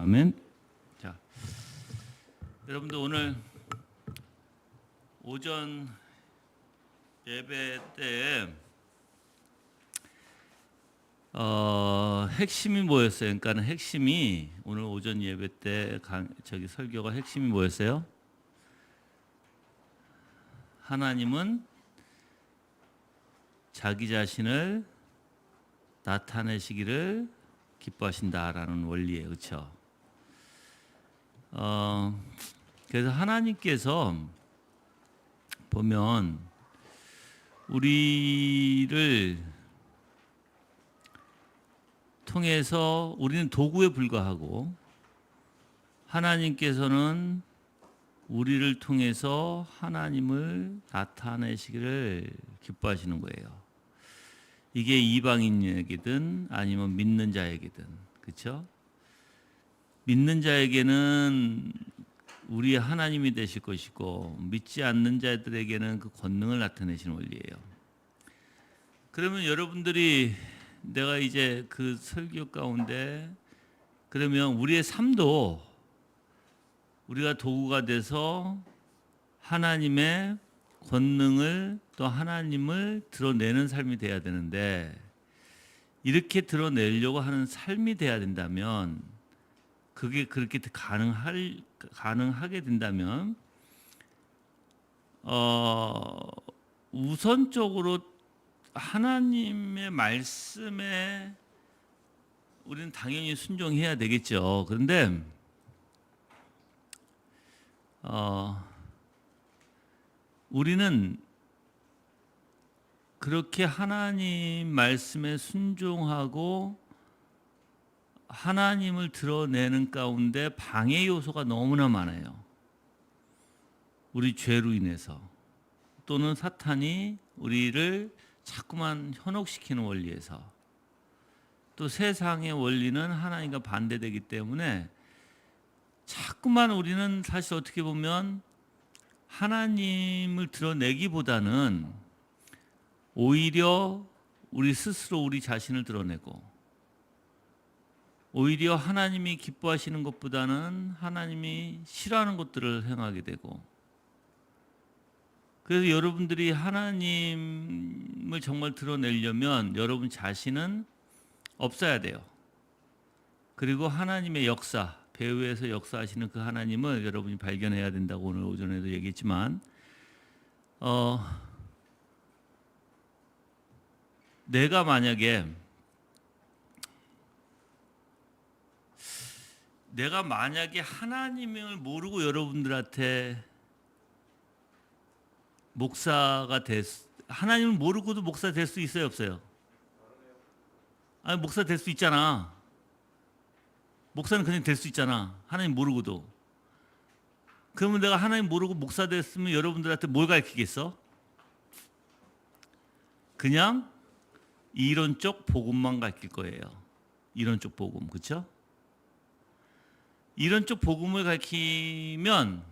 아멘. 자, 여러분들 오늘 오전 예배 때 핵심이 뭐였어요? 그러니까 핵심이 오늘 오전 예배 때 설교가 핵심이 뭐였어요? 하나님은 자기 자신을 나타내시기를 기뻐하신다라는 원리예요, 그렇죠? 그래서 하나님께서 보면 우리를 통해서 우리는 도구에 불과하고 하나님께서는 우리를 통해서 하나님을 나타내시기를 기뻐하시는 거예요. 이게 이방인에게든 아니면 믿는 자에게든, 그렇죠? 믿는 자에게는 우리 하나님이 되실 것이고 믿지 않는 자들에게는 그 권능을 나타내시는 원리예요. 그러면 여러분들이 내가 이제 그 설교 가운데 그러면 우리의 삶도 우리가 도구가 돼서 하나님의 권능을 또 하나님을 드러내는 삶이 돼야 되는데 이렇게 드러내려고 하는 삶이 돼야 된다면 그게 그렇게 가능하게 된다면 우선적으로 하나님의 말씀에 우리는 당연히 순종해야 되겠죠. 그런데 우리는 그렇게 하나님 말씀에 순종하고 하나님을 드러내는 가운데 방해 요소가 너무나 많아요. 우리 죄로 인해서 또는 사탄이 우리를 자꾸만 현혹시키는 원리에서 또 세상의 원리는 하나님과 반대되기 때문에 자꾸만 우리는 사실 어떻게 보면 하나님을 드러내기보다는 오히려 우리 스스로 우리 자신을 드러내고 오히려 하나님이 기뻐하시는 것보다는 하나님이 싫어하는 것들을 행하게 되고 그래서 여러분들이 하나님을 정말 드러내려면 여러분 자신은 없어야 돼요. 그리고 하나님의 역사, 배후에서 역사하시는 그 하나님을 여러분이 발견해야 된다고 오늘 오전에도 얘기했지만 내가 만약에 하나님을 모르고 여러분들한테 하나님을 모르고도 목사 될 수 있어요, 없어요? 아니, 목사 될 수 있잖아. 목사는 그냥 될 수 있잖아. 하나님 모르고도. 그러면 내가 하나님 모르고 목사 됐으면 여러분들한테 뭘 가르치겠어? 그냥 이론적 복음만 가르칠 거예요. 이론적 복음, 그렇죠? 이론적 복음을 가르치면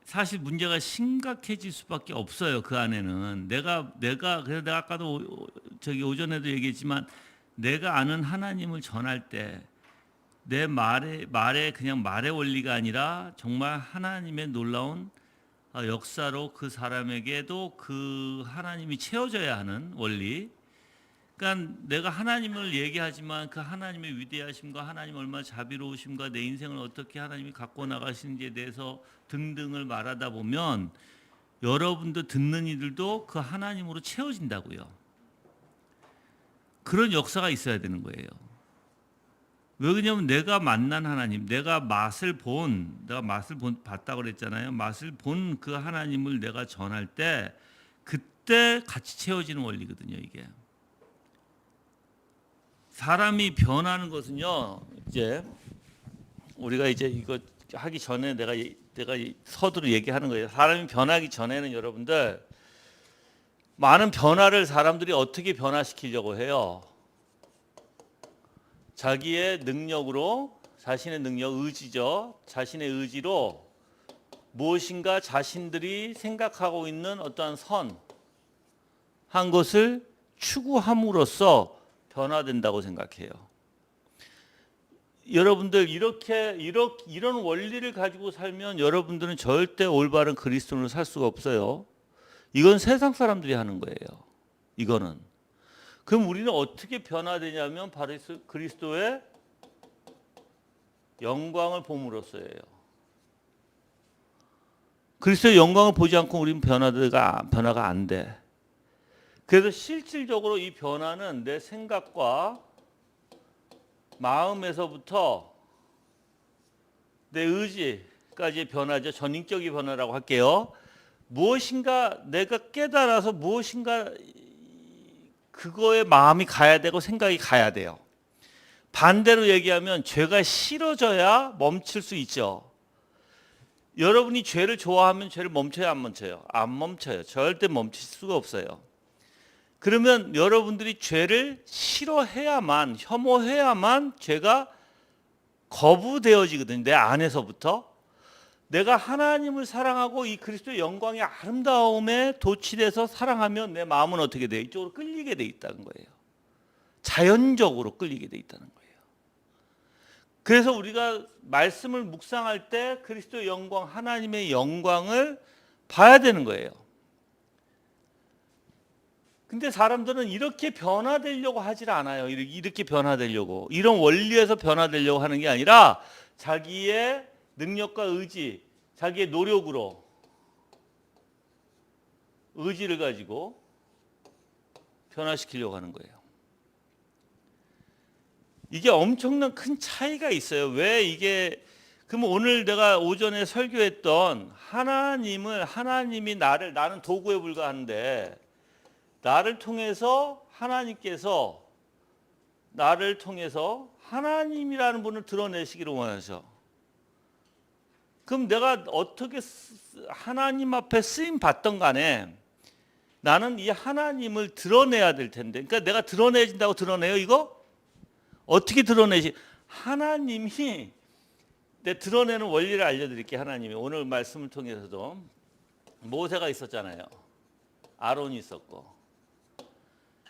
사실 문제가 심각해질 수밖에 없어요. 그 안에는 그래서 내가 아까도 오전에도 얘기했지만 내가 아는 하나님을 전할 때 내 말에 그냥 말의 원리가 아니라 정말 하나님의 놀라운 역사로 그 사람에게도 그 하나님이 채워져야 하는 원리. 그러니까 내가 하나님을 얘기하지만 그 하나님의 위대하심과 하나님 얼마나 자비로우심과 내 인생을 어떻게 하나님이 갖고 나가시는지에 대해서 등등을 말하다 보면 여러분도 듣는 이들도 그 하나님으로 채워진다고요. 그런 역사가 있어야 되는 거예요. 왜 그러냐면 내가 만난 하나님, 내가 맛을 봤다고 그랬잖아요. 맛을 본 그 하나님을 내가 전할 때 그때 같이 채워지는 원리거든요, 이게. 사람이 변하는 것은요. 이제 우리가 이제 이거 하기 전에 내가 서두로 얘기하는 거예요. 사람이 변하기 전에는 여러분들 많은 변화를 사람들이 어떻게 변화시키려고 해요? 자기의 능력으로, 자신의 능력, 의지죠. 자신의 의지로 무엇인가 자신들이 생각하고 있는 어떠한 한 것을 추구함으로써 변화된다고 생각해요. 여러분들 이런 원리를 가지고 살면 여러분들은 절대 올바른 그리스도인으로 살 수가 없어요. 이건 세상 사람들이 하는 거예요. 이거는. 그럼 우리는 어떻게 변화되냐면 바로 그리스도의 영광을 봄으로써예요. 그리스도의 영광을 보지 않고 우리는 변화가 안 돼. 그래서 실질적으로 이 변화는 내 생각과 마음에서부터 내 의지까지의 변화죠. 전인격의 변화라고 할게요. 무엇인가 내가 깨달아서 무엇인가 그거에 마음이 가야 되고 생각이 가야 돼요. 반대로 얘기하면 죄가 싫어져야 멈출 수 있죠. 여러분이 죄를 좋아하면 죄를 멈춰야 안 멈춰요? 안 멈춰요. 절대 멈출 수가 없어요. 그러면 여러분들이 죄를 싫어해야만, 혐오해야만 죄가 거부되어지거든요. 내 안에서부터. 내가 하나님을 사랑하고 이 그리스도의 영광의 아름다움에 도취돼서 사랑하면 내 마음은 어떻게 돼요? 이쪽으로 끌리게 돼 있다는 거예요. 자연적으로 끌리게 돼 있다는 거예요. 그래서 우리가 말씀을 묵상할 때 그리스도의 영광, 하나님의 영광을 봐야 되는 거예요. 근데 사람들은 이렇게 변화되려고 하질 않아요. 이렇게 변화되려고. 이런 원리에서 변화되려고 하는 게 아니라 자기의 능력과 의지, 자기의 노력으로 의지를 가지고 변화시키려고 하는 거예요. 이게 엄청난 큰 차이가 있어요. 왜 이게 그러면 오늘 내가 오전에 설교했던 하나님이 나는 도구에 불과한데 나를 통해서 하나님께서 나를 통해서 하나님이라는 분을 드러내시기를 원하셔. 그럼 내가 어떻게 하나님 앞에 쓰임 받던 간에 나는 이 하나님을 드러내야 될 텐데. 그러니까 내가 드러내진다고 드러내요, 이거? 어떻게 드러내시? 하나님이 내 드러내는 원리를 알려드릴게요. 하나님이 오늘 말씀을 통해서도 모세가 있었잖아요. 아론이 있었고.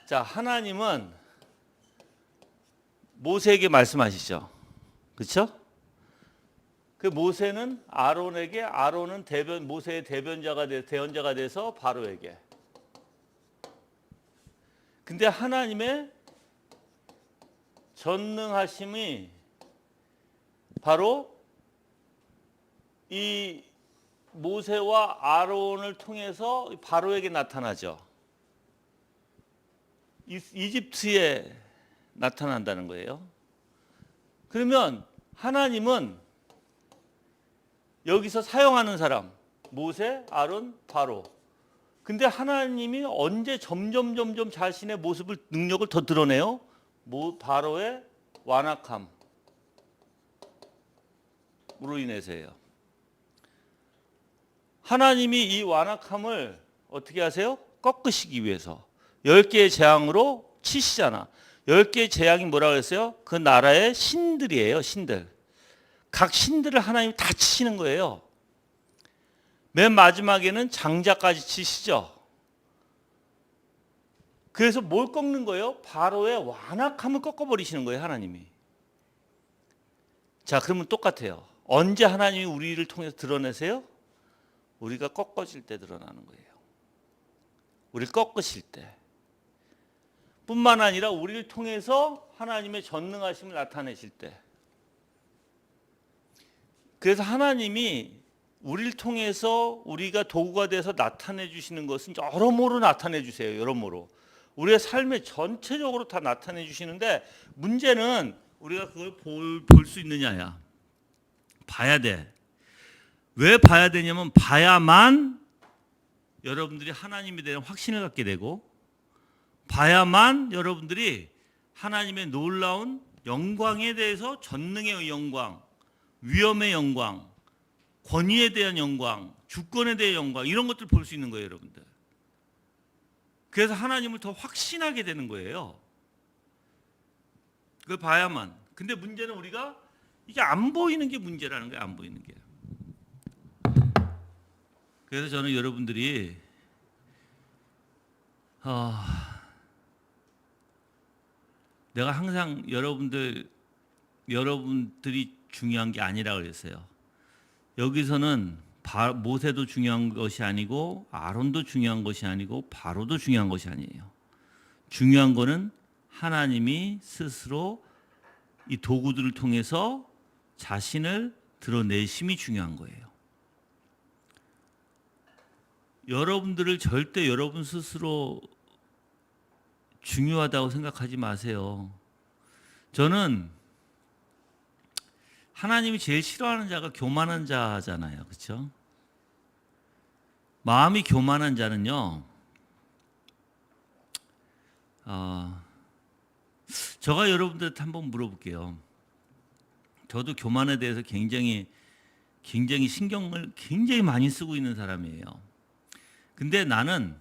자, 하나님은 모세에게 말씀하시죠. 그렇죠? 그 모세는 아론은 모세의 대변자가 돼서 바로에게. 근데 하나님의 전능하심이 바로 이 모세와 아론을 통해서 바로에게 나타나죠. 이집트에 나타난다는 거예요. 그러면 하나님은 여기서 사용하는 사람 모세, 아론, 바로. 근데 하나님이 언제 점점 자신의 모습을 능력을 더 드러내요? 바로의 완악함으로 인해서예요. 하나님이 이 완악함을 어떻게 하세요? 꺾으시기 위해서 10개의 재앙으로 치시잖아. 10개의 재앙이 뭐라고 했어요? 그 나라의 신들이에요. 신들. 각 신들을 하나님이 다 치시는 거예요. 맨 마지막에는 장자까지 치시죠. 그래서 뭘 꺾는 거예요? 바로의 완악함을 꺾어버리시는 거예요. 하나님이. 자, 그러면 똑같아요. 언제 하나님이 우리를 통해서 드러내세요? 우리가 꺾어질 때 드러나는 거예요. 우리를 꺾으실 때. 뿐만 아니라 우리를 통해서 하나님의 전능하심을 나타내실 때. 그래서 하나님이 우리를 통해서 우리가 도구가 돼서 나타내 주시는 것은 여러모로 나타내 주세요. 여러모로. 우리의 삶에 전체적으로 다 나타내 주시는데 문제는 우리가 그걸 볼 수 있느냐야. 봐야 돼. 왜 봐야 되냐면 봐야만 여러분들이 하나님에 대한 확신을 갖게 되고 봐야만 여러분들이 하나님의 놀라운 영광에 대해서 전능의 영광, 위엄의 영광, 권위에 대한 영광, 주권에 대한 영광 이런 것들 볼 수 있는 거예요, 여러분들. 그래서 하나님을 더 확신하게 되는 거예요. 그걸 봐야만. 근데 문제는 우리가 이게 안 보이는 게 문제라는 거예요. 안 보이는 게. 그래서 저는 여러분들이 내가 항상 여러분들 여러분들이 중요한 게 아니라 그랬어요. 여기서는 모세도 중요한 것이 아니고 아론도 중요한 것이 아니고 바로도 중요한 것이 아니에요. 중요한 거는 하나님이 스스로 이 도구들을 통해서 자신을 드러내심이 중요한 거예요. 여러분들을 절대 여러분 스스로 중요하다고 생각하지 마세요. 저는 하나님이 제일 싫어하는 자가 교만한 자잖아요. 그렇죠? 마음이 교만한 자는요. 제가 여러분들한테 한번 물어볼게요. 저도 교만에 대해서 굉장히 신경을 굉장히 많이 쓰고 있는 사람이에요. 근데 나는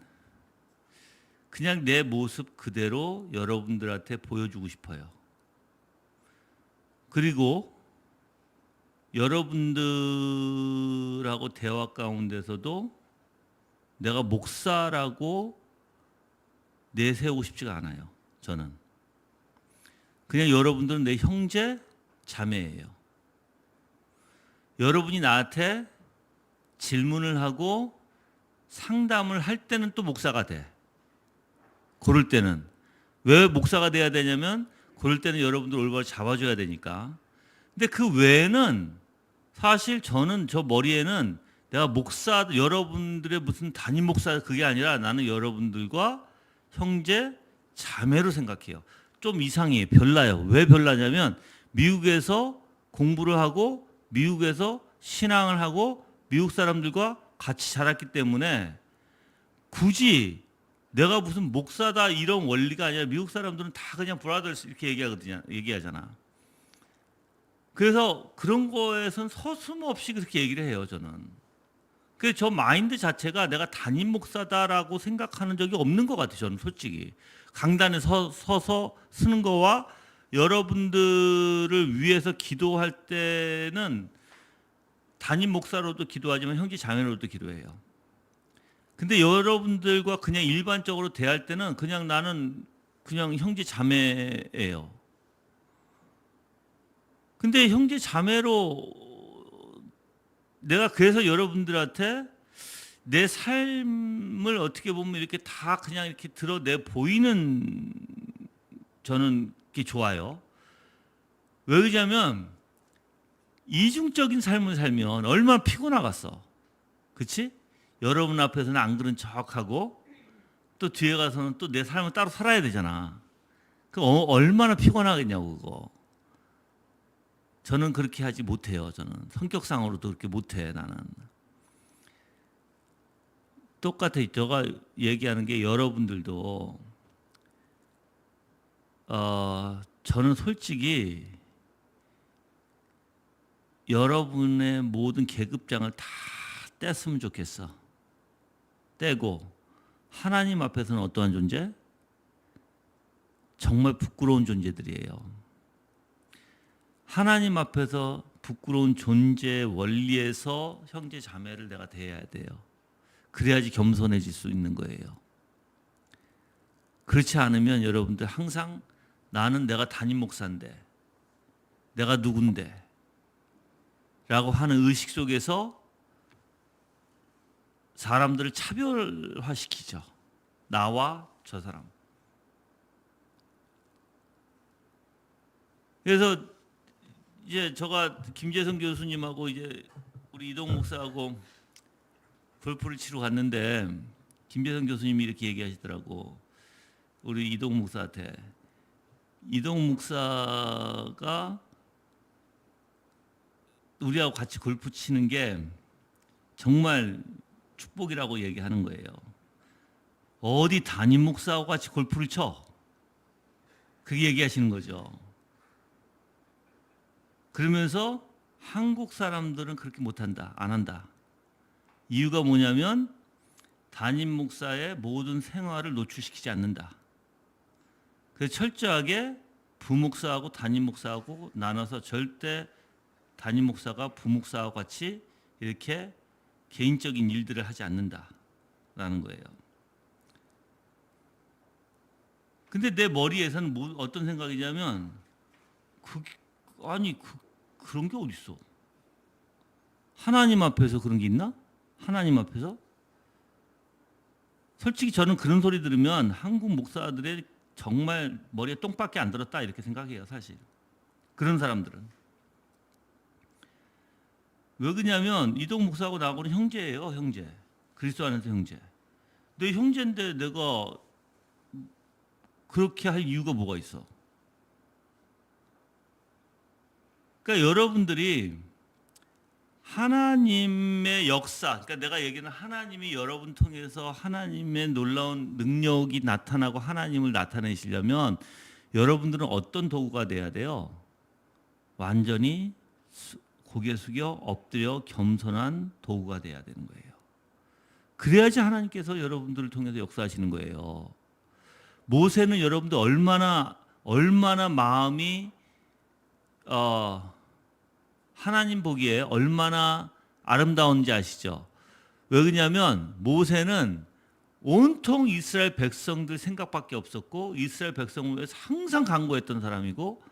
그냥 내 모습 그대로 여러분들한테 보여주고 싶어요. 그리고 여러분들하고 대화 가운데서도 내가 목사라고 내세우고 싶지가 않아요. 저는 그냥 여러분들은 내 형제 자매예요. 여러분이 나한테 질문을 하고 상담을 할 때는 또 목사가 돼. 그럴 때는 왜 목사가 돼야 되냐면 그럴 때는 여러분들 올바로 잡아줘야 되니까. 근데 그 외에는 사실 저는 저 머리에는 내가 목사, 여러분들의 무슨 담임 목사 그게 아니라 나는 여러분들과 형제 자매로 생각해요. 좀 이상해요. 별나요. 왜 별나냐면 미국에서 공부를 하고 미국에서 신앙을 하고 미국 사람들과 같이 자랐기 때문에 굳이 내가 무슨 목사다 이런 원리가 아니라 미국 사람들은 다 그냥 브라더스 이렇게 얘기하잖아. 그래서 그런 거에선 서슴없이 그렇게 얘기를 해요, 저는. 그래서 저 마인드 자체가 내가 담임 목사다라고 생각하는 적이 없는 것 같아요, 저는 솔직히. 강단에 서서 쓰는 거와 여러분들을 위해서 기도할 때는 담임 목사로도 기도하지만 형제 자매로도 기도해요. 근데 여러분들과 그냥 일반적으로 대할 때는 그냥 나는 그냥 형제 자매예요. 근데 형제 자매로 내가 그래서 여러분들한테 내 삶을 어떻게 보면 이렇게 다 그냥 이렇게 드러내 보이는 저는 게 좋아요. 왜 그러냐면 이중적인 삶을 살면 얼마나 피곤하겠어. 그렇지? 여러분 앞에서는 안 그런 척하고 또 뒤에 가서는 또 내 삶을 따로 살아야 되잖아. 그 얼마나 피곤하겠냐고 그거. 저는 그렇게 하지 못해요. 저는 성격상으로도 그렇게 못해 나는. 똑같아. 제가 얘기하는 게 여러분들도 저는 솔직히 여러분의 모든 계급장을 다 뗐으면 좋겠어. 떼고 하나님 앞에서는 어떠한 존재? 정말 부끄러운 존재들이에요. 하나님 앞에서 부끄러운 존재 원리에서 형제 자매를 내가 대해야 돼요. 그래야지 겸손해질 수 있는 거예요. 그렇지 않으면 여러분들 항상 나는 내가 담임 목사인데 내가 누군데 라고 하는 의식 속에서 사람들을 차별화시키죠. 나와 저 사람. 그래서 이제 제가 김재성 교수님하고 이제 우리 이동 목사하고 골프를 치러 갔는데 김재성 교수님이 이렇게 얘기하시더라고. 우리 이동 목사한테. 이동 목사가 우리하고 같이 골프 치는 게 정말 축복이라고 얘기하는 거예요. 어디 담임 목사하고 같이 골프를 쳐? 그게 얘기하시는 거죠. 그러면서 한국 사람들은 그렇게 못한다, 안 한다. 이유가 뭐냐면 담임 목사의 모든 생활을 노출시키지 않는다. 그래서 철저하게 부목사하고 담임 목사하고 나눠서 절대 담임 목사가 부목사와 같이 이렇게 개인적인 일들을 하지 않는다라는 거예요. 근데 내 머리에서는 어떤 생각이냐면 아니 그런 게 어딨어? 하나님 앞에서 그런 게 있나? 하나님 앞에서? 솔직히 저는 그런 소리 들으면 한국 목사들의 정말 머리에 똥밖에 안 들었다 이렇게 생각해요, 사실. 그런 사람들은. 왜 그러냐면 이동 목사하고 나하고는 형제예요, 형제. 그리스도 안에서 형제. 내 형제인데 내가 그렇게 할 이유가 뭐가 있어? 그러니까 여러분들이 하나님의 역사, 그러니까 내가 얘기하는 하나님이 여러분 통해서 하나님의 놀라운 능력이 나타나고 하나님을 나타내시려면 여러분들은 어떤 도구가 돼야 돼요? 완전히 고개 숙여 엎드려 겸손한 도구가 돼야 되는 거예요. 그래야지 하나님께서 여러분들을 통해서 역사하시는 거예요. 모세는 여러분들 얼마나 마음이 하나님 보기에 얼마나 아름다운지 아시죠? 왜 그러냐면 모세는 온통 이스라엘 백성들 생각밖에 없었고 이스라엘 백성을 위해서 항상 간구했던 사람이고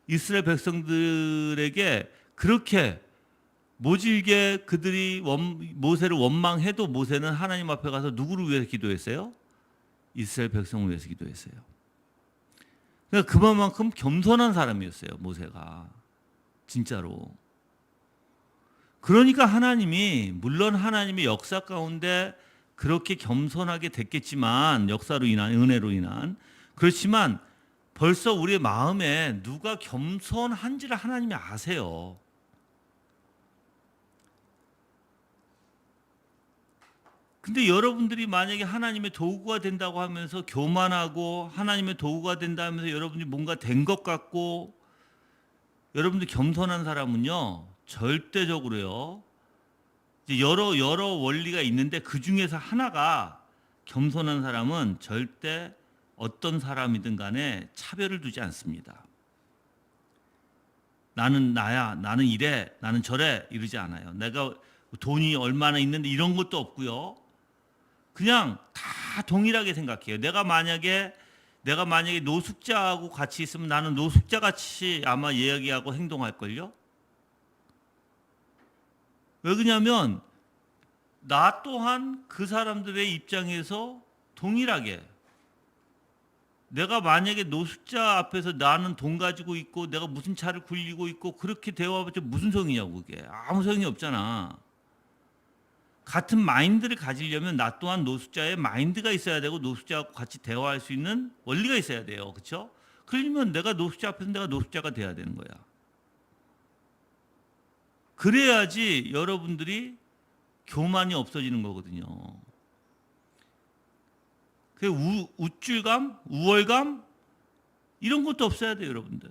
이스라엘 백성들에게 그렇게 모질게 그들이 모세를 원망해도 모세는 하나님 앞에 가서 누구를 위해서 기도했어요? 이스라엘 백성을 위해서 기도했어요. 그러니까 그만큼 겸손한 사람이었어요, 모세가. 진짜로. 그러니까 하나님이 물론 하나님의 역사 가운데 그렇게 겸손하게 됐겠지만 역사로 인한 은혜로 인한 그렇지만 벌써 우리의 마음에 누가 겸손한지를 하나님이 아세요. 근데 여러분들이 만약에 하나님의 도구가 된다고 하면서 교만하고 하나님의 도구가 된다 하면서 여러분들이 뭔가 된 것 같고 여러분들 겸손한 사람은요 절대적으로요 이제 여러 원리가 있는데 그 중에서 하나가 겸손한 사람은 절대 어떤 사람이든 간에 차별을 두지 않습니다. 나는 나야, 나는 이래, 나는 저래 이러지 않아요. 내가 돈이 얼마나 있는데 이런 것도 없고요. 그냥 다 동일하게 생각해요. 내가 만약에 노숙자하고 같이 있으면 나는 노숙자 같이 아마 이야기하고 행동할걸요. 왜 그러냐면 나 또한 그 사람들의 입장에서 동일하게 내가 만약에 노숙자 앞에서 나는 돈 가지고 있고 내가 무슨 차를 굴리고 있고 그렇게 대화해봤자 무슨 소용이냐고 그게 아무 소용이 없잖아. 같은 마인드를 가지려면 나 또한 노숙자의 마인드가 있어야 되고 노숙자하고 같이 대화할 수 있는 원리가 있어야 돼요. 그렇죠? 그러려면 내가 노숙자 앞에서 내가 노숙자가 돼야 되는 거야. 그래야지 여러분들이 교만이 없어지는 거거든요. 그 우쭐감, 우월감 이런 것도 없어야 돼요, 여러분들.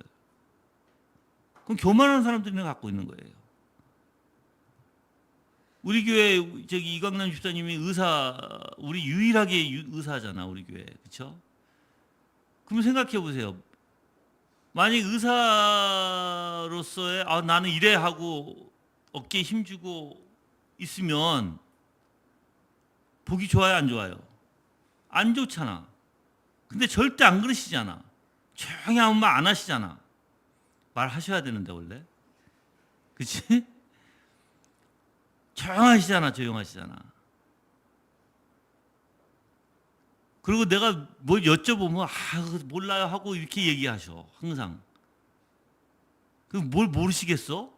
그럼 교만한 사람들이 갖고 있는 거예요. 우리 교회 저기 이광남 집사님이 우리 유일하게 의사잖아, 우리 교회. 그렇죠? 그럼 생각해 보세요. 만약 의사로서의 나는 이래 하고 어깨에 힘주고 있으면 보기 좋아요, 안 좋아요? 안 좋잖아. 근데 절대 안 그러시잖아. 조용히 아무 말 안 하시잖아. 말하셔야 되는데 원래. 그치? 조용하시잖아. 그리고 내가 뭘 여쭤보면 몰라요 하고 이렇게 얘기하셔. 항상. 그럼 뭘 모르시겠어?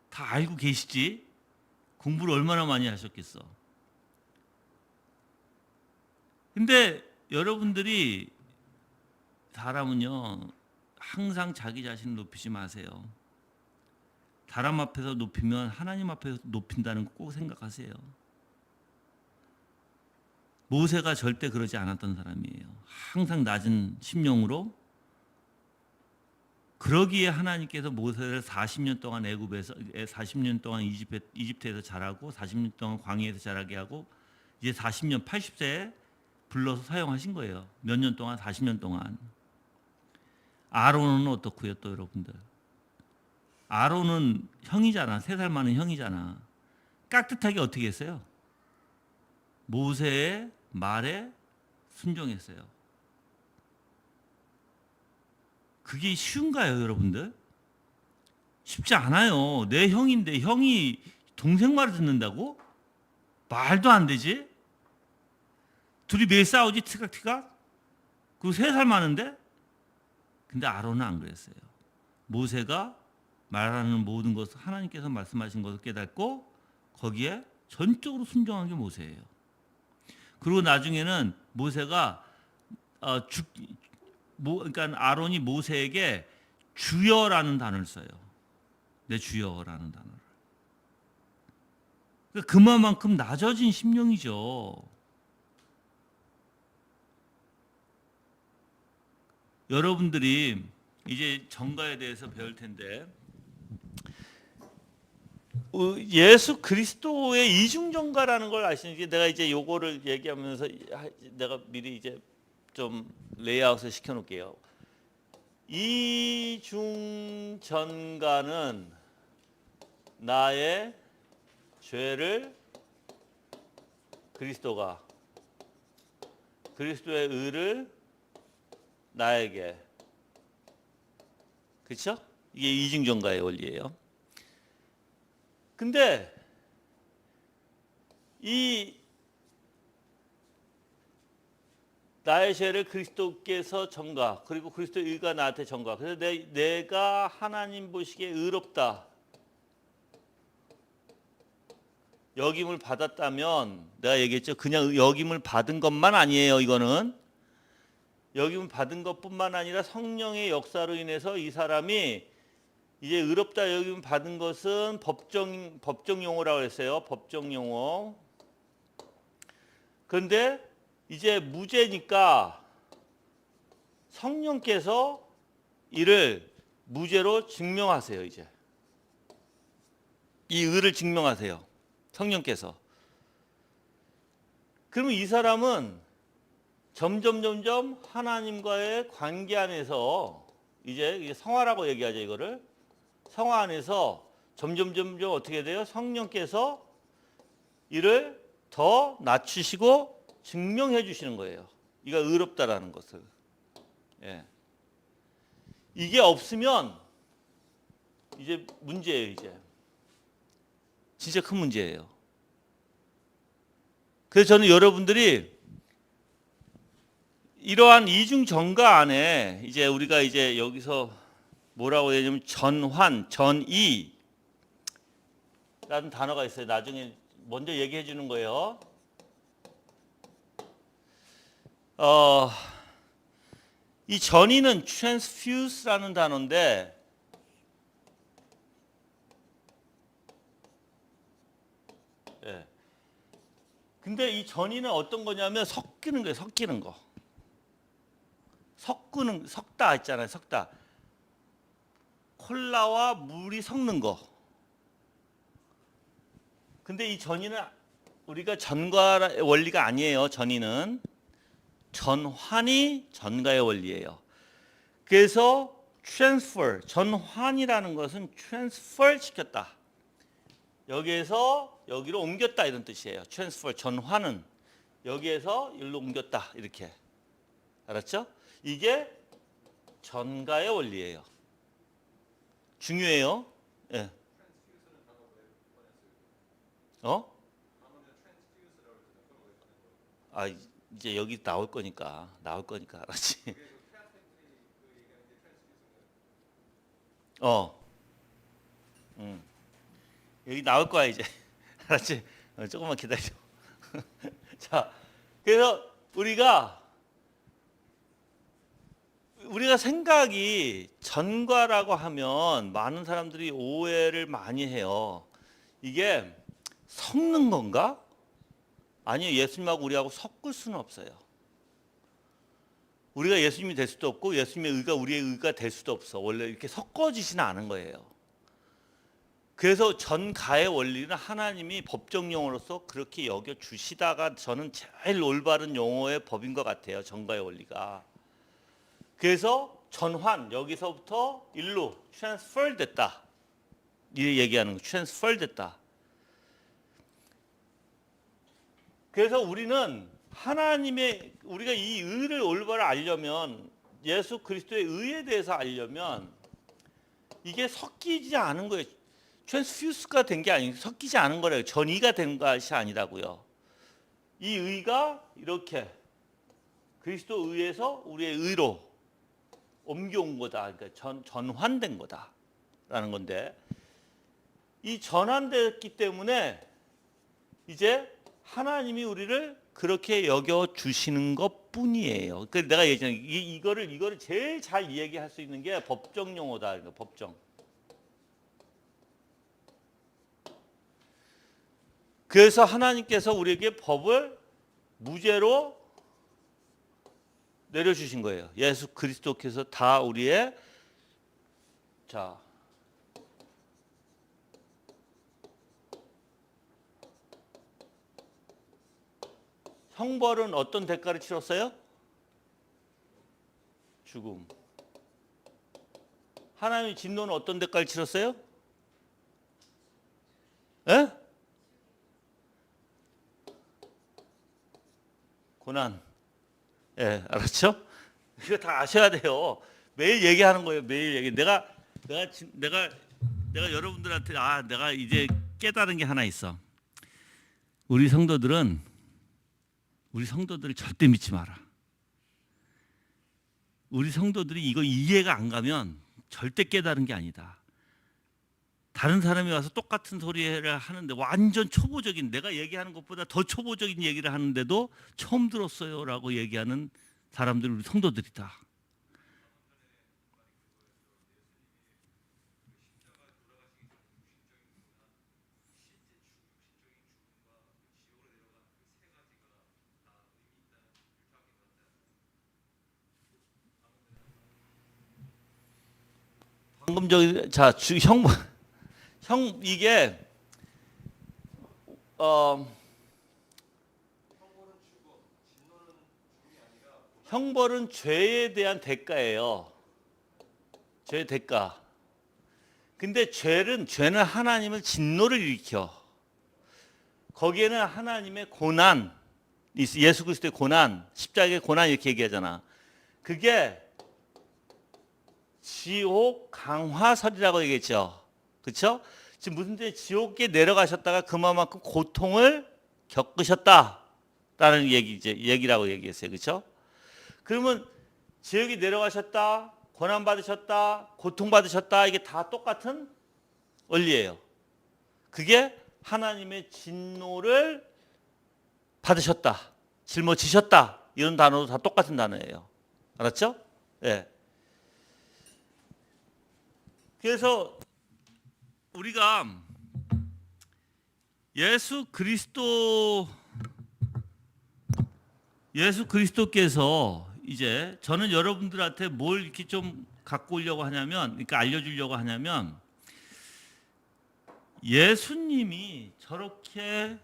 다 알고 계시지? 공부를 얼마나 많이 하셨겠어? 근데 여러분들이 사람은요 항상 자기 자신을 높이지 마세요. 사람 앞에서 높이면 하나님 앞에서 높인다는 거 꼭 생각하세요. 모세가 절대 그러지 않았던 사람이에요. 항상 낮은 심령으로. 그러기에 하나님께서 모세를 40년 동안 애굽에서 40년 동안 이집트에서 자라고 40년 동안 광야에서 자라게 하고 이제 40년 80세에 불러서 사용하신 거예요. 몇 년 동안 40년 동안. 아론은 어떻고요, 또 여러분들? 아론은 형이잖아. 3살 많은 형이잖아. 깍듯하게 어떻게 했어요? 모세의 말에 순종했어요. 그게 쉬운가요, 여러분들? 쉽지 않아요. 내 형인데 형이 동생 말을 듣는다고? 말도 안 되지. 둘이 매일 싸우지 티각티각. 그리고 3살 많은데. 근데 아론은 안 그랬어요. 모세가 말하는 모든 것을 하나님께서 말씀하신 것을 깨닫고 거기에 전적으로 순종한 게 모세예요. 그리고 나중에는 모세가 그러니까 아론이 모세에게 주여라는 단어를 써요. 내 주여라는 단어를. 그러니까 그만큼 낮아진 심령이죠. 여러분들이 이제 정가에 대해서 배울 텐데 예수 그리스도의 이중정가라는 걸 아시는지 내가 이제 요거를 얘기하면서 내가 미리 이제 좀 레이아웃을 시켜놓을게요. 이중전가는 나의 죄를 그리스도가 그리스도의 의를 나에게 그렇죠? 이게 이중전가의 원리예요. 근데 이 나의 죄를 그리스도께서 전가 그리고 그리스도의 의가 나한테 전가 그래서 내가 하나님 보시기에 의롭다 여김을 받았다면 내가 얘기했죠. 그냥 여김을 받은 것만 아니에요. 이거는 여김을 받은 것뿐만 아니라 성령의 역사로 인해서 이 사람이 이제 의롭다 여김을 받은 것은 법정 용어라고 했어요. 법정 용어. 그런데 이제 무죄니까 성령께서 이를 무죄로 증명하세요. 이제 이 의를 증명하세요. 성령께서. 그러면 이 사람은 점점 하나님과의 관계 안에서 이제 성화라고 얘기하죠. 이거를 성화 안에서 점점 어떻게 돼요? 성령께서 이를 더 낮추시고 증명해 주시는 거예요. 이가 의롭다라는 것을. 예. 이게 없으면 이제 문제예요. 이제 진짜 큰 문제예요. 그래서 저는 여러분들이 이러한 이중 전가 안에 이제 우리가 이제 여기서 뭐라고 해야 되냐면 전환, 전이라는 단어가 있어요. 나중에 먼저 얘기해 주는 거예요. 이 전이는 transfuse라는 단어인데 예. 근데 이 전이는 어떤 거냐면 섞이는 거예요. 섞이는 거. 섞다 있잖아요. 섞다. 콜라와 물이 섞는 거. 근데 이 전이는 우리가 전과 원리가 아니에요. 전이는 전환이 전가의 원리예요. 그래서 transfer, 전환이라는 것은 transfer 시켰다. 여기에서 여기로 옮겼다 이런 뜻이에요. transfer, 전환은 여기에서 여기로 옮겼다 이렇게. 알았죠? 이게 전가의 원리예요. 중요해요. 예. 아 이제 여기 나올 거니까 알았지. 여기 나올 거야 이제. 알았지? 조금만 기다려. 자, 그래서 우리가 생각이 전과라고 하면 많은 사람들이 오해를 많이 해요. 이게 섞는 건가? 아니요, 예수님하고 우리하고 섞을 수는 없어요. 우리가 예수님이 될 수도 없고 예수님의 의가 우리의 의가 될 수도 없어. 원래 이렇게 섞어지지는 않은 거예요. 그래서 전가의 원리는 하나님이 법정 용어로서 그렇게 여겨 주시다가 저는 제일 올바른 용어의 법인 것 같아요. 전가의 원리가. 그래서 전환 여기서부터 일로 transfer 됐다. 이 얘기하는 거 transfer 됐다. 그래서 우리는 우리가 이 의를 올바로 알려면 예수 그리스도의 의에 대해서 알려면 이게 섞이지 않은 거예요. 트랜스퓨스가 된 게 아니고 섞이지 않은 거래요. 전이가 된 것이 아니라고요. 이 의가 이렇게 그리스도 의에서 우리의 의로 옮겨온 거다. 그러니까 전환된 거다라는 건데, 이 전환됐기 때문에 이제 하나님이 우리를 그렇게 여겨 주시는 것뿐이에요. 그러니까 내가 예전에 이거를 제일 잘 이야기할 수 있는 게 법정 용어다. 그러니까 법정. 그래서 하나님께서 우리에게 법을 무죄로 내려주신 거예요. 예수 그리스도께서 다 우리의 형벌은 어떤 대가를 치렀어요? 죽음. 하나님의 진노는 어떤 대가를 치렀어요? 에? 고난. 예, 알았죠? 이거 다 아셔야 돼요. 매일 얘기하는 거예요. 매일 얘기. 내가 여러분들한테 내가 이제 깨달은 게 하나 있어. 우리 성도들을 절대 믿지 마라. 우리 성도들이 이거 이해가 안 가면 절대 깨달은 게 아니다. 다른 사람이 와서 똑같은 소리를 하는데 완전 초보적인, 내가 얘기하는 것보다 더 초보적인 얘기를 하는데도 처음 들었어요라고 얘기하는 사람들이 우리 성도들이다. 방금 이게 형벌은 죄에 대한 대가예요. 죄의 대가. 근데 죄는 하나님을 진노를 일으켜. 거기에는 하나님의 고난, 예수 그리스도의 고난, 십자가의 고난 이렇게 얘기하잖아. 그게 지옥 강화설이라고 얘기했죠. 그렇죠? 지금 무슨 뜻이 지옥에 내려가셨다가 그만큼 고통을 겪으셨다라는 얘기라고 얘기했어요. 그렇죠? 그러면 지옥에 내려가셨다, 고난 받으셨다, 고통 받으셨다, 이게 다 똑같은 원리예요. 그게 하나님의 진노를 받으셨다, 짊어지셨다, 이런 단어도 다 똑같은 단어예요. 알았죠? 예. 그래서 우리가 예수 그리스도께서 이제, 저는 여러분들한테 뭘 이렇게 좀 갖고 오려고 하냐면, 그러니까 알려주려고 하냐면, 예수님이 저렇게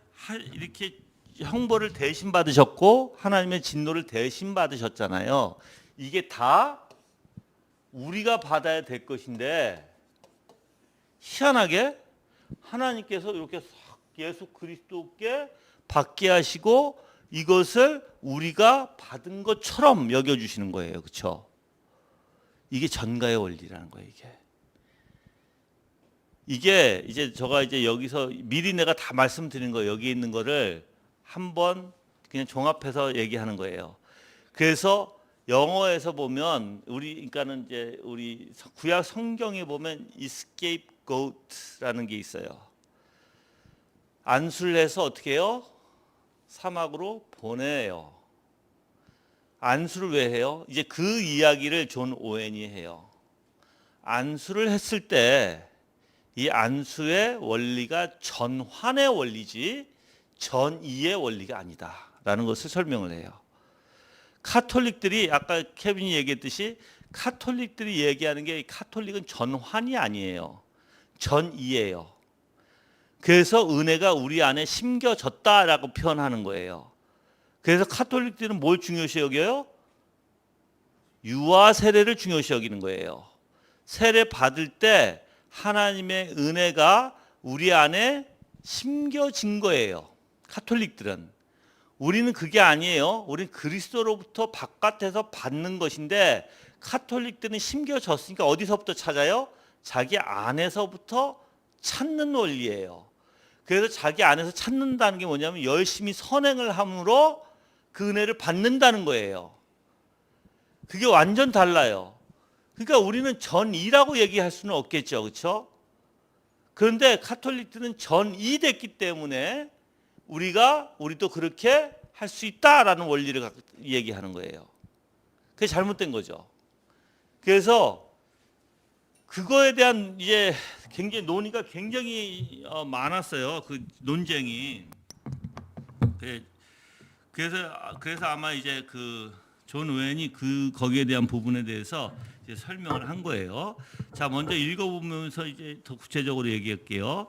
이렇게 형벌을 대신 받으셨고 하나님의 진노를 대신 받으셨잖아요. 이게 다 우리가 받아야 될 것인데, 희한하게 하나님께서 이렇게 예수 그리스도께 받게 하시고 이것을 우리가 받은 것처럼 여겨주시는 거예요. 그렇죠? 이게 전가의 원리라는 거예요. 이게 이제 제가 이제 여기서 미리 내가 다 말씀드린 거, 여기 있는 거를 한번 그냥 종합해서 얘기하는 거예요. 그래서 영어에서 보면 그러니까는 이제 우리 구약 성경에 보면 scapegoat라는 게 있어요. 안수를 해서 어떻게 해요? 사막으로 보내요. 안수를 왜 해요? 이제 그 이야기를 존 오웬이 해요. 안수를 했을 때 이 안수의 원리가 전환의 원리지 전이의 원리가 아니다라는 것을 설명을 해요. 카톨릭들이 아까 케빈이 얘기했듯이 카톨릭들이 얘기하는 게, 카톨릭은 전환이 아니에요. 전이에요. 그래서 은혜가 우리 안에 심겨졌다라고 표현하는 거예요. 그래서 카톨릭들은 뭘 중요시 여겨요? 유아 세례를 중요시 여기는 거예요. 세례 받을 때 하나님의 은혜가 우리 안에 심겨진 거예요. 카톨릭들은. 우리는 그게 아니에요. 우리는 그리스도로부터 바깥에서 받는 것인데, 카톨릭들은 심겨졌으니까 어디서부터 찾아요? 자기 안에서부터 찾는 원리예요. 그래서 자기 안에서 찾는다는 게 뭐냐면 열심히 선행을 함으로 그 은혜를 받는다는 거예요. 그게 완전 달라요. 그러니까 우리는 전이라고 얘기할 수는 없겠죠. 그렇죠? 그런데 카톨릭들은 전이 됐기 때문에 우리도 그렇게 할 수 있다라는 원리를 얘기하는 거예요. 그게 잘못된 거죠. 그래서 그거에 대한 이제 굉장히 논의가 굉장히 많았어요. 그 논쟁이. 그래서 아마 이제 그 존 오웬이 거기에 대한 부분에 대해서 이제 설명을 한 거예요. 자, 먼저 읽어보면서 이제 더 구체적으로 얘기할게요.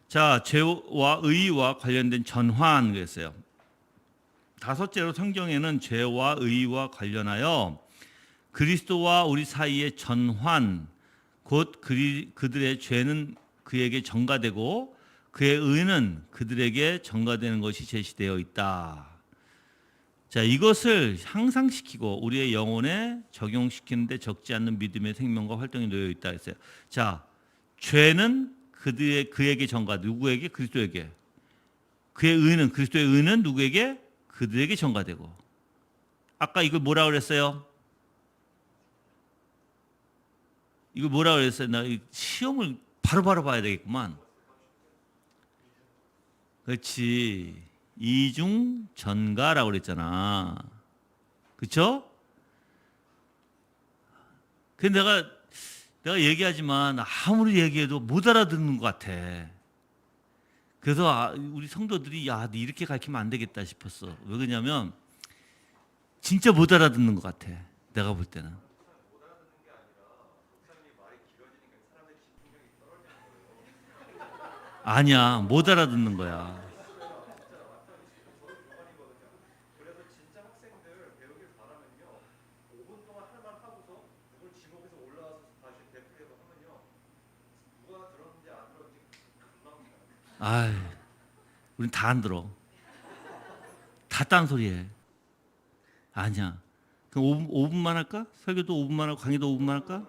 자, 죄와 의와 관련된 전환 그랬어요. 다섯째로 성경에는 죄와 의와 관련하여 그리스도와 우리 사이의 전환, 곧 그들의 죄는 그에게 전가되고 그의 의는 그들에게 전가되는 것이 제시되어 있다. 자, 이것을 향상시키고 우리의 영혼에 적용시키는데 적지 않는 믿음의 생명과 활동이 놓여 있다 했어요. 자, 죄는 그에게 전가, 누구에게? 그리스도에게. 그리스도의 의는 누구에게? 그들에게 전가되고. 아까 이걸 뭐라 그랬어요? 이거 뭐라 그랬어요? 나 시험을 바로바로 봐야 되겠구만. 그렇지. 이중 전가라고 그랬잖아. 그렇죠? 근데 내가 얘기하지만 아무리 얘기해도 못 알아듣는 것 같아. 그래서 우리 성도들이 야, 이렇게 가르치면 안 되겠다 싶었어. 왜 그러냐면 진짜 못 알아듣는 것 같아. 내가 볼 때는. 아니야, 못 알아듣는 거야. 아이, 우린 다 안 들어. 다 딴소리해. 아니야. 그럼 5분만 할까? 설교도 5분만 하고 강의도 5분만 할까?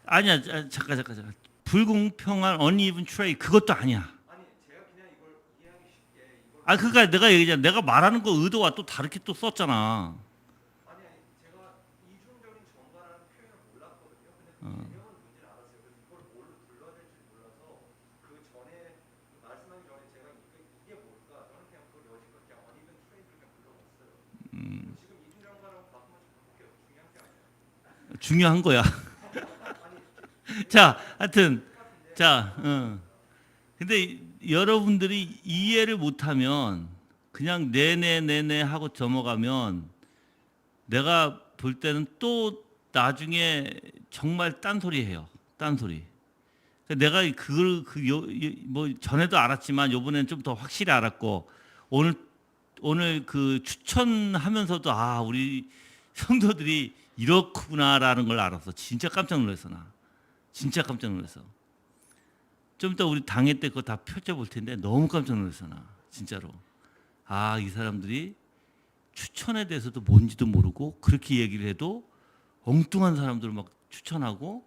아니야. 잠깐. 불공평한 uneven trade 그것도 아니야. 그러니까 내가 얘기잖아. 내가 말하는 거 의도와 또 다르게 또 썼잖아. 중요한 거야. 자, 하여튼 근데 여러분들이 이해를 못하면 그냥 네네 하고 넘어가면 내가 볼 때는 또 나중에 정말 딴소리 해요. 딴소리. 내가 뭐 전에도 알았지만 요번엔 좀 더 확실히 알았고 오늘 그 추천하면서도 우리 성도들이 이렇구나라는 걸 알았어. 진짜 깜짝 놀랐어 나. 진짜 깜짝 놀랐어. 좀 이따 우리 당회 때 그거 다 펼쳐볼 텐데 너무 깜짝 놀랐어 나. 진짜로. 이 사람들이 추천에 대해서도 뭔지도 모르고 그렇게 얘기를 해도 엉뚱한 사람들을 막 추천하고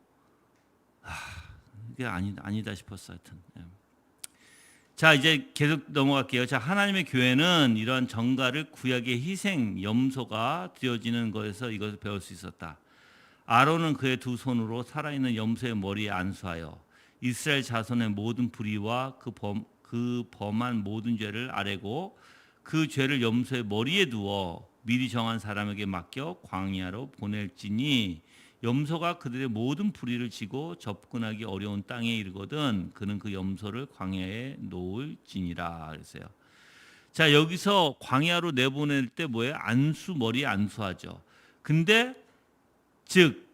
이게 아니다 싶었어 하여튼. 자, 이제 계속 넘어갈게요. 자, 하나님의 교회는 이러한 정가를 구약의 희생 염소가 드려지는 것에서 이것을 배울 수 있었다. 아론은 그의 두 손으로 살아있는 염소의 머리에 안수하여 이스라엘 자손의 모든 불의와 그 범한 모든 죄를 아뢰고 그 죄를 염소의 머리에 두어 미리 정한 사람에게 맡겨 광야로 보낼지니 염소가 그들의 모든 불의를 지고 접근하기 어려운 땅에 이르거든 그는 그 염소를 광야에 놓을지니라 그랬어요. 자, 여기서 광야로 내보낼 때 뭐예요? 머리에 안수하죠. 근데 즉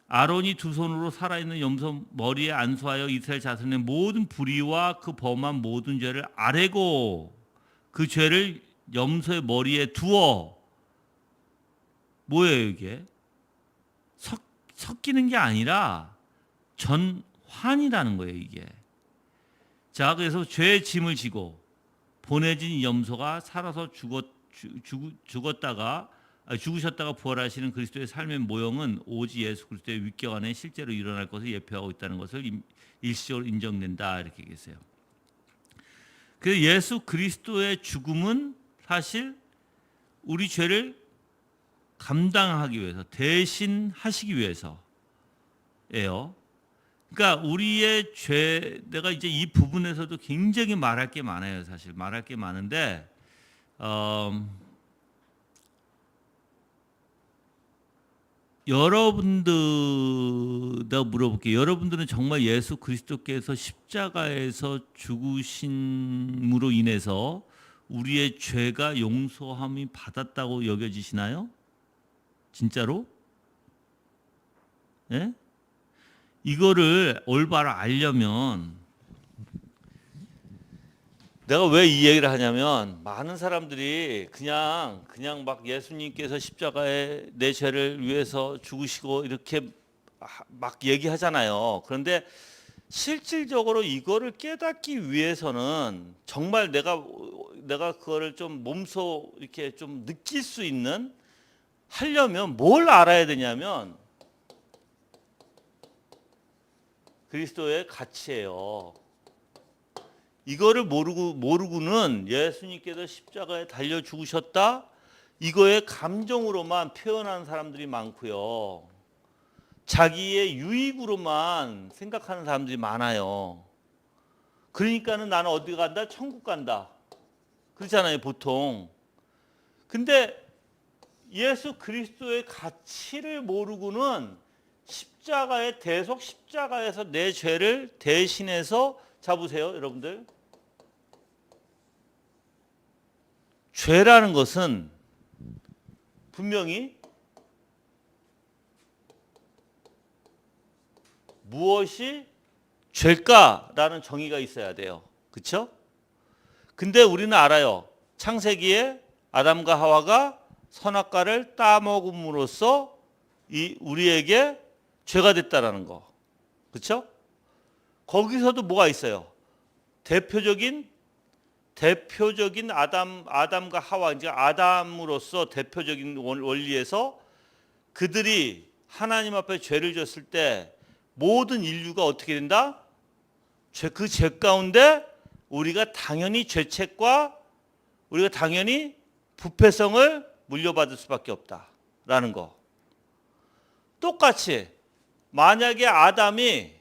아론이 두 손으로 살아있는 염소 머리에 안수하여 이스라엘 자손의 모든 불의와 그 범한 모든 죄를 아뢰고 그 죄를 염소의 머리에 두어 뭐예요 이게? 섞이는 게 아니라 전환이라는 거예요 이게. 자, 그래서 죄의 짐을 지고 보내진 이 염소가 살아서 죽으셨다가 부활하시는 그리스도의 삶의 모형은 오직 예수 그리스도의 윗격 안에 실제로 일어날 것을 예표하고 있다는 것을 일시적으로 인정된다 이렇게 얘기했어요. 그래서 예수 그리스도의 죽음은 사실 우리 죄를 감당하기 위해서, 대신하시기 위해서예요. 그러니까 우리의 죄, 내가 이제 이 부분에서도 굉장히 말할 게 많아요. 사실 말할 게 많은데 여러분들, 내가 물어볼게요. 여러분들은 정말 예수 그리스도께서 십자가에서 죽으심으로 인해서 우리의 죄가 용서함이 받았다고 여겨지시나요? 진짜로? 예? 이거를 올바로 알려면, 내가 왜 이 얘기를 하냐면 많은 사람들이 그냥 막 예수님께서 십자가에 내 죄를 위해서 죽으시고 이렇게 막 얘기하잖아요. 그런데 실질적으로 이거를 깨닫기 위해서는 정말 내가 그거를 좀 몸소 이렇게 좀 느낄 수 있는, 하려면 뭘 알아야 되냐면 그리스도의 가치예요. 이거를 모르고는 예수님께서 십자가에 달려 죽으셨다, 이거의 감정으로만 표현하는 사람들이 많고요. 자기의 유익으로만 생각하는 사람들이 많아요. 그러니까는 나는 어디 간다? 천국 간다. 그렇잖아요, 보통. 근데 예수 그리스도의 가치를 모르고는 십자가의 대속, 십자가에서 내 죄를 대신해서, 잡으세요 여러분들. 죄라는 것은 분명히 무엇이 죄일까라는 정의가 있어야 돼요. 그렇죠? 근데 우리는 알아요. 창세기에 아담과 하와가 선악과를 따먹음으로써 우리에게 죄가 됐다라는 거. 그렇죠? 거기서도 뭐가 있어요? 대표적인 아담과 하와, 이제 아담으로서 대표적인 원리에서 그들이 하나님 앞에 죄를 졌을 때 모든 인류가 어떻게 된다? 그 죄 가운데 우리가 당연히 죄책과 우리가 당연히 부패성을 물려받을 수밖에 없다라는 거. 똑같이 만약에 아담이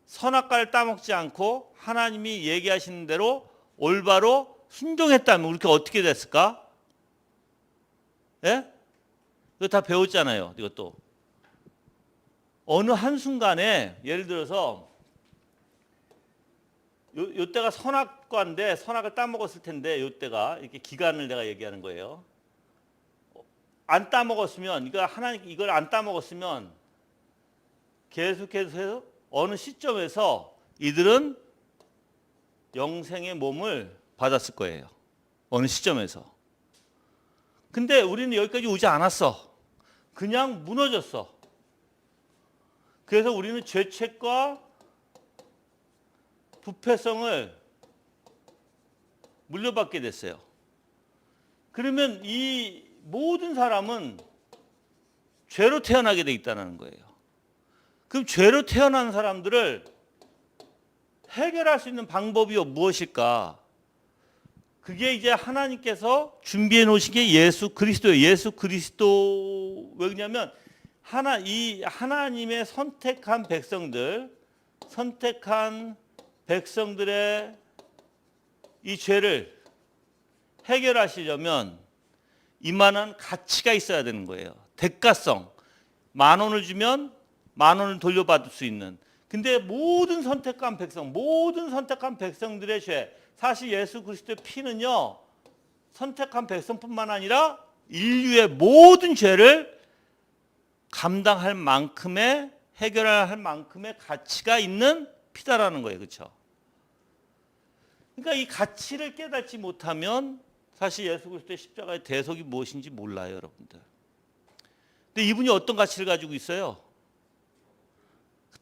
선악과를 따먹지 않고 하나님이 얘기하시는 대로 올바로 순종했다면 우리가 어떻게 됐을까? 예? 이거 다 배웠잖아요. 이것도. 어느 한순간에 예를 들어서 요때가 선악과인데 선악을 따먹었을 텐데, 요때가 이렇게 기간을 내가 얘기하는 거예요. 안 따먹었으면, 이걸 안 따먹었으면 계속해서 어느 시점에서 이들은 영생의 몸을 받았을 거예요. 어느 시점에서. 근데 우리는 여기까지 오지 않았어. 그냥 무너졌어. 그래서 우리는 죄책과 부패성을 물려받게 됐어요. 그러면 이 모든 사람은 죄로 태어나게 돼 있다는 거예요. 그럼 죄로 태어난 사람들을 해결할 수 있는 방법이 무엇일까? 그게 이제 하나님께서 준비해 놓으신 게 예수 그리스도예요. 예수 그리스도. 왜냐하면 이 하나님의 선택한 백성들의 이 죄를 해결하시려면 이만한 가치가 있어야 되는 거예요. 대가성. 10,000원을 주면 10,000원을 돌려받을 수 있는. 근데 모든 선택한 백성들의 죄, 사실 예수 그리스도의 피는요, 선택한 백성뿐만 아니라 인류의 모든 죄를 감당할 만큼의, 해결할 만큼의 가치가 있는 피다라는 거예요. 그렇죠? 그러니까 이 가치를 깨닫지 못하면 사실 예수 그리스도의 십자가의 대속이 무엇인지 몰라요, 여러분들. 근데 이분이 어떤 가치를 가지고 있어요?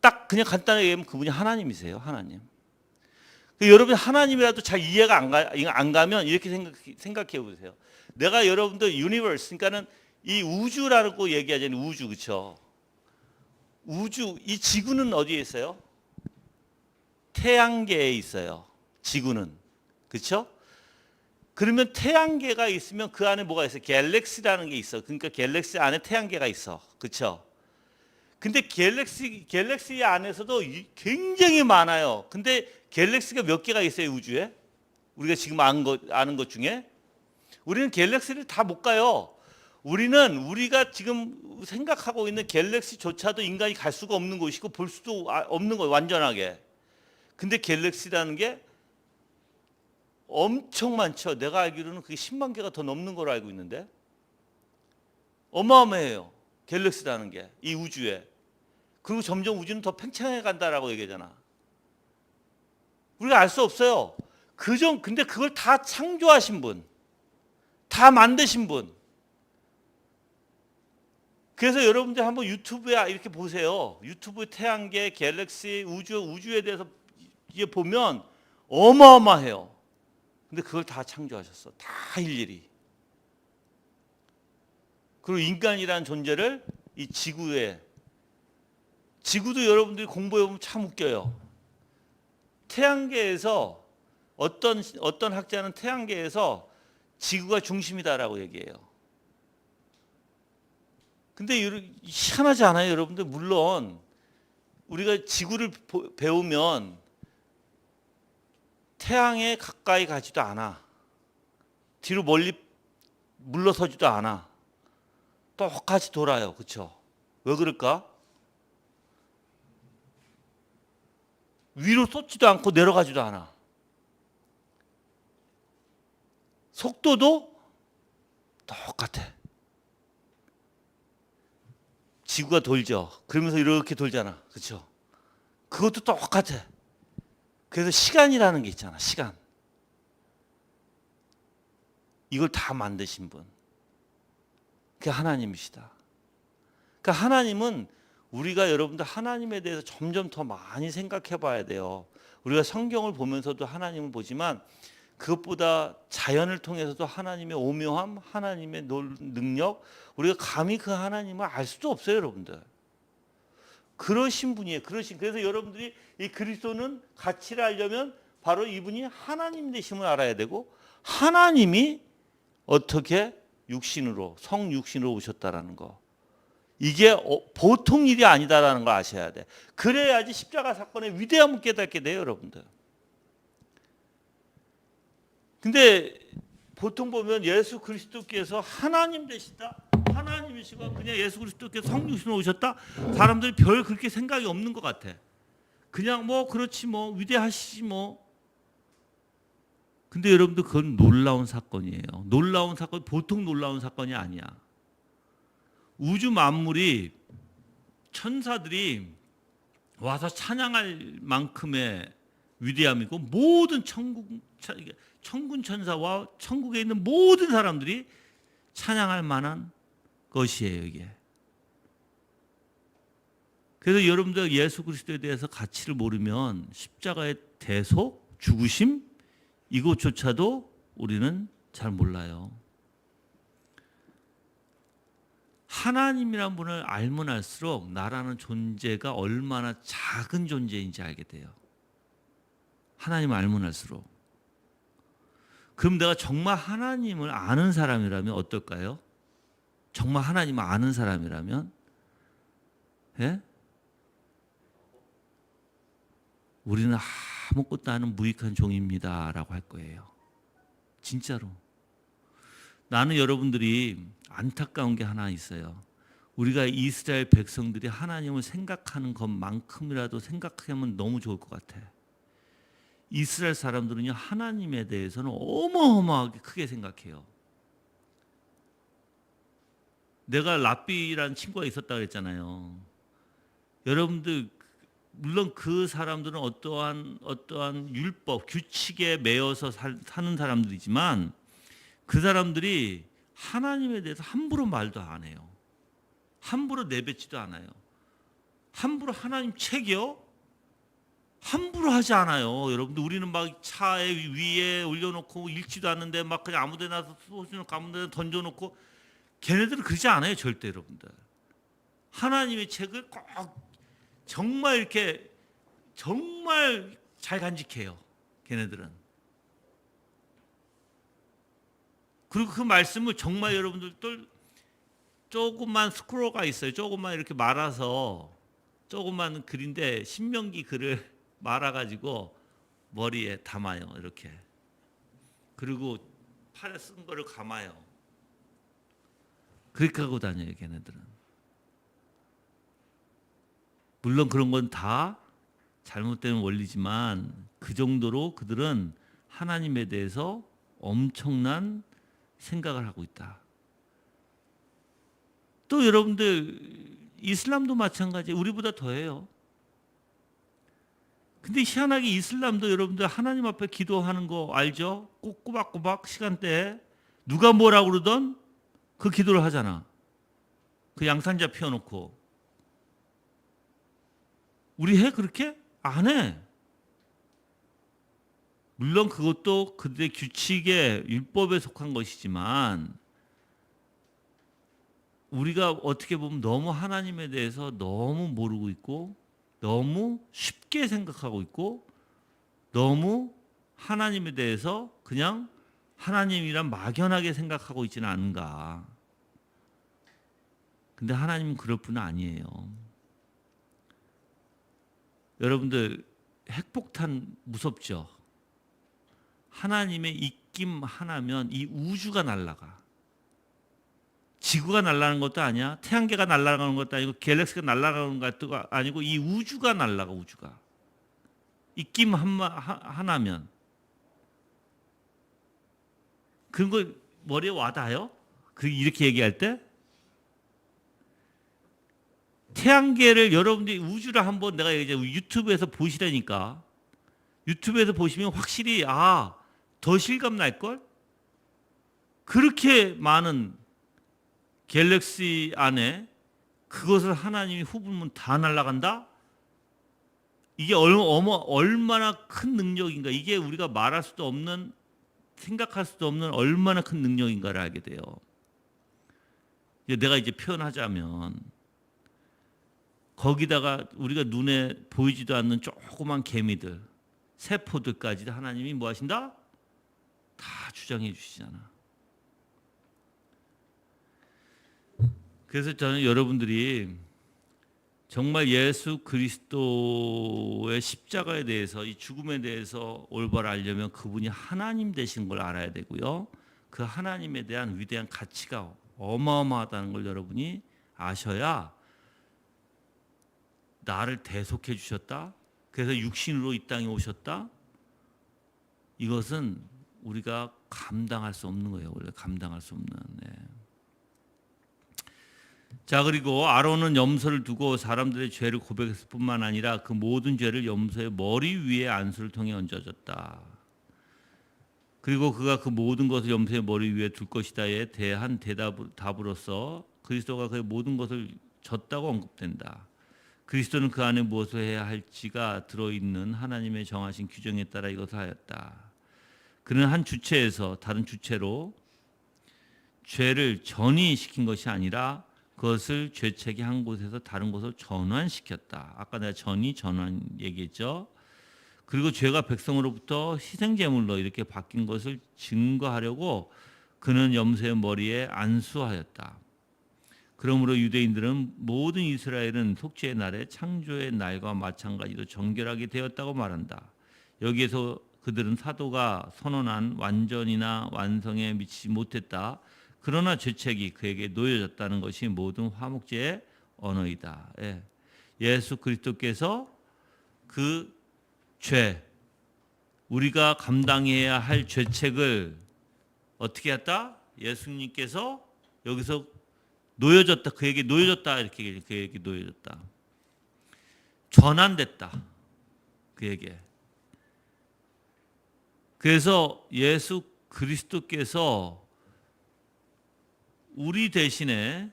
딱 그냥 간단하게 얘기하면 그분이 하나님이세요. 하나님. 여러분 하나님이라도 잘 이해가 안 가면 이렇게 생각해 보세요. 내가 여러분들 유니버스, 그러니까는 이 우주라고 얘기하잖아요. 우주, 그렇죠? 우주, 이 지구는 어디에 있어요? 태양계에 있어요. 지구는, 그렇죠? 그러면 태양계가 있으면 그 안에 뭐가 있어요? 갤럭시라는 게 있어. 그러니까 갤럭시 안에 태양계가 있어, 그렇죠? 근데 갤럭시 안에서도 굉장히 많아요. 근데 갤럭시가 몇 개가 있어요, 우주에? 우리가 지금 아는 것 중에? 우리는 갤럭시를 다 못 가요. 우리가 지금 생각하고 있는 갤럭시조차도 인간이 갈 수가 없는 곳이고 볼 수도 없는 거예요, 완전하게. 근데 갤럭시라는 게 엄청 많죠. 내가 알기로는 그게 10만 개가 더 넘는 걸로 알고 있는데. 어마어마해요. 갤럭시라는 게 이 우주에. 그리고 점점 우주는 더 팽창해 간다라고 얘기하잖아. 우리가 알 수 없어요. 근데 그걸 다 창조하신 분, 다 만드신 분. 그래서 여러분들 한번 유튜브에 이렇게 보세요. 유튜브 태양계, 갤럭시, 우주에 대해서 이제 보면 어마어마해요. 근데 그걸 다 창조하셨어. 다 일일이. 그리고 인간이라는 존재를 이 지구도 여러분들이 공부해 보면 참 웃겨요. 태양계에서 어떤 학자는 태양계에서 지구가 중심이다라고 얘기해요. 근데 희한하지 않아요, 여러분들? 물론 우리가 지구를 배우면 태양에 가까이 가지도 않아. 뒤로 멀리 물러서지도 않아. 똑같이 돌아요, 그렇죠? 왜 그럴까? 위로 쏟지도 않고 내려가지도 않아. 속도도 똑같아. 지구가 돌죠. 그러면서 이렇게 돌잖아. 그렇죠? 그것도 똑같아. 그래서 시간이라는 게 있잖아. 시간. 이걸 다 만드신 분. 그게 하나님이시다. 그러니까 하나님은 우리가 여러분들 하나님에 대해서 점점 더 많이 생각해 봐야 돼요. 우리가 성경을 보면서도 하나님을 보지만 그것보다 자연을 통해서도 하나님의 오묘함, 하나님의 능력, 우리가 감히 그 하나님을 알 수도 없어요, 여러분들. 그러신 분이에요. 그래서 여러분들이 이 그리스도는 가치를 알려면 바로 이분이 하나님 되심을 알아야 되고, 하나님이 어떻게 성육신으로 오셨다라는 거. 이게 보통 일이 아니다라는 걸 아셔야 돼. 그래야지 십자가 사건의 위대함을 깨닫게 돼요, 여러분들. 근데 보통 보면 예수 그리스도께서 하나님 되시다, 하나님이시고 그냥 예수 그리스도께서 성육신으로 오셨다, 사람들이 별 그렇게 생각이 없는 것 같아. 그냥 그렇지 위대하시지 뭐. 근데 여러분들 그건 놀라운 사건이에요. 놀라운 사건, 보통 놀라운 사건이 아니야. 우주 만물이, 천사들이 와서 찬양할 만큼의 위대함이고, 모든 천군 천사와 천국에 있는 모든 사람들이 찬양할 만한 것이에요, 이게. 그래서 여러분들 예수 그리스도에 대해서 가치를 모르면 십자가의 대속, 죽으심, 이것조차도 우리는 잘 몰라요. 하나님이란 분을 알면 알수록 나라는 존재가 얼마나 작은 존재인지 알게 돼요. 하나님을 알면 알수록. 그럼 내가 정말 하나님을 아는 사람이라면 어떨까요? 정말 하나님을 아는 사람이라면, 예? 우리는 아무것도 아는 무익한 종입니다라고 할 거예요. 진짜로. 나는 여러분들이 안타까운 게 하나 있어요. 우리가 이스라엘 백성들이 하나님을 생각하는 것만큼이라도 생각하면 너무 좋을 것 같아. 이스라엘 사람들은요, 하나님에 대해서는 어마어마하게 크게 생각해요. 내가 랍비라는 친구가 있었다 그랬잖아요. 여러분들, 물론 그 사람들은 어떠한 율법, 규칙에 매여서 사는 사람들이지만, 그 사람들이 하나님에 대해서 함부로 말도 안 해요. 함부로 내뱉지도 않아요. 함부로 하나님 책이요? 함부로 하지 않아요. 여러분들 우리는 막 차에 위에 올려놓고 읽지도 않는데 막 그냥 아무데나 쏘시는 아무데나 던져놓고 걔네들은 그러지 않아요. 절대 여러분들. 하나님의 책을 꼭 정말 이렇게 정말 잘 간직해요. 걔네들은. 그리고 그 말씀을 정말 여러분들 또 조금만 스크롤가 있어요. 조금만 이렇게 말아서 조금만 글인데 신명기 글을 말아가지고 머리에 담아요. 이렇게. 그리고 팔에 쓴 거를 감아요. 그렇게 하고 다녀요. 걔네들은. 물론 그런 건 다 잘못된 원리지만 그 정도로 그들은 하나님에 대해서 엄청난 생각을 하고 있다. 또 여러분들 이슬람도 마찬가지예요. 우리보다 더해요. 근데 희한하게 이슬람도 여러분들 하나님 앞에 기도하는 거 알죠? 꼭 꼬박꼬박 시간대에 누가 뭐라고 그러던 그 기도를 하잖아. 그 양산자 펴놓고. 우리 해 그렇게? 안 해. 물론 그것도 그들의 규칙에 율법에 속한 것이지만 우리가 어떻게 보면 너무 하나님에 대해서 너무 모르고 있고 너무 쉽게 생각하고 있고 너무 하나님에 대해서 그냥 하나님이란 막연하게 생각하고 있지는 않은가. 근데 하나님은 그럴 뿐 아니에요. 여러분들 핵폭탄 무섭죠? 하나님의 입김 하나면 이 우주가 날아가. 지구가 날아가는 것도 아니야. 태양계가 날아가는 것도 아니고 갤럭시가 날아가는 것도 아니고 이 우주가 날아가. 우주가. 입김 하나면. 그런 거 머리에 와닿아요? 이렇게 얘기할 때? 태양계를 여러분들이 우주를 한번 내가 이제 유튜브에서 보시라니까. 유튜브에서 보시면 확실히 더 실감 날걸? 그렇게 많은 갤럭시 안에 그것을 하나님이 후불면 다 날아간다? 이게 얼마나 큰 능력인가. 이게 우리가 말할 수도 없는 생각할 수도 없는 얼마나 큰 능력인가를 알게 돼요. 내가 이제 표현하자면 거기다가 우리가 눈에 보이지도 않는 조그만 개미들 세포들까지 하나님이 뭐 하신다? 다 주장해 주시잖아. 그래서 저는 여러분들이 정말 예수 그리스도의 십자가에 대해서 이 죽음에 대해서 올바로 알려면 그분이 하나님 되신 걸 알아야 되고요. 그 하나님에 대한 위대한 가치가 어마어마하다는 걸 여러분이 아셔야 나를 대속해 주셨다. 그래서 육신으로 이 땅에 오셨다. 이것은 우리가 감당할 수 없는 거예요. 원래 감당할 수 없는. 네. 자, 그리고 아론은 염소를 두고 사람들의 죄를 고백했을 뿐만 아니라 그 모든 죄를 염소의 머리 위에 안수를 통해 얹어졌다. 그리고 그가 그 모든 것을 염소의 머리 위에 둘 것이다에 대한 답으로서 그리스도가 그의 모든 것을 졌다고 언급된다. 그리스도는 그 안에 무엇을 해야 할지가 들어있는 하나님의 정하신 규정에 따라 이것을 하였다. 그는 한 주체에서 다른 주체로 죄를 전이시킨 것이 아니라 그것을 죄책이 한 곳에서 다른 곳으로 전환시켰다. 아까 내가 전환 얘기했죠. 그리고 죄가 백성으로부터 희생제물로 이렇게 바뀐 것을 증거하려고 그는 염소의 머리에 안수하였다. 그러므로 유대인들은 모든 이스라엘은 속죄의 날에 창조의 날과 마찬가지로 정결하게 되었다고 말한다. 여기에서 그들은 사도가 선언한 완전이나 완성에 미치지 못했다. 그러나 죄책이 그에게 놓여졌다는 것이 모든 화목제의 언어이다. 예. 예수 그리스도께서 그 죄, 우리가 감당해야 할 죄책을 어떻게 했다? 예수님께서 여기서 놓여졌다. 그에게 놓여졌다. 이렇게 얘기해요. 그에게 놓여졌다. 전환됐다. 그에게. 그래서 예수 그리스도께서 우리 대신에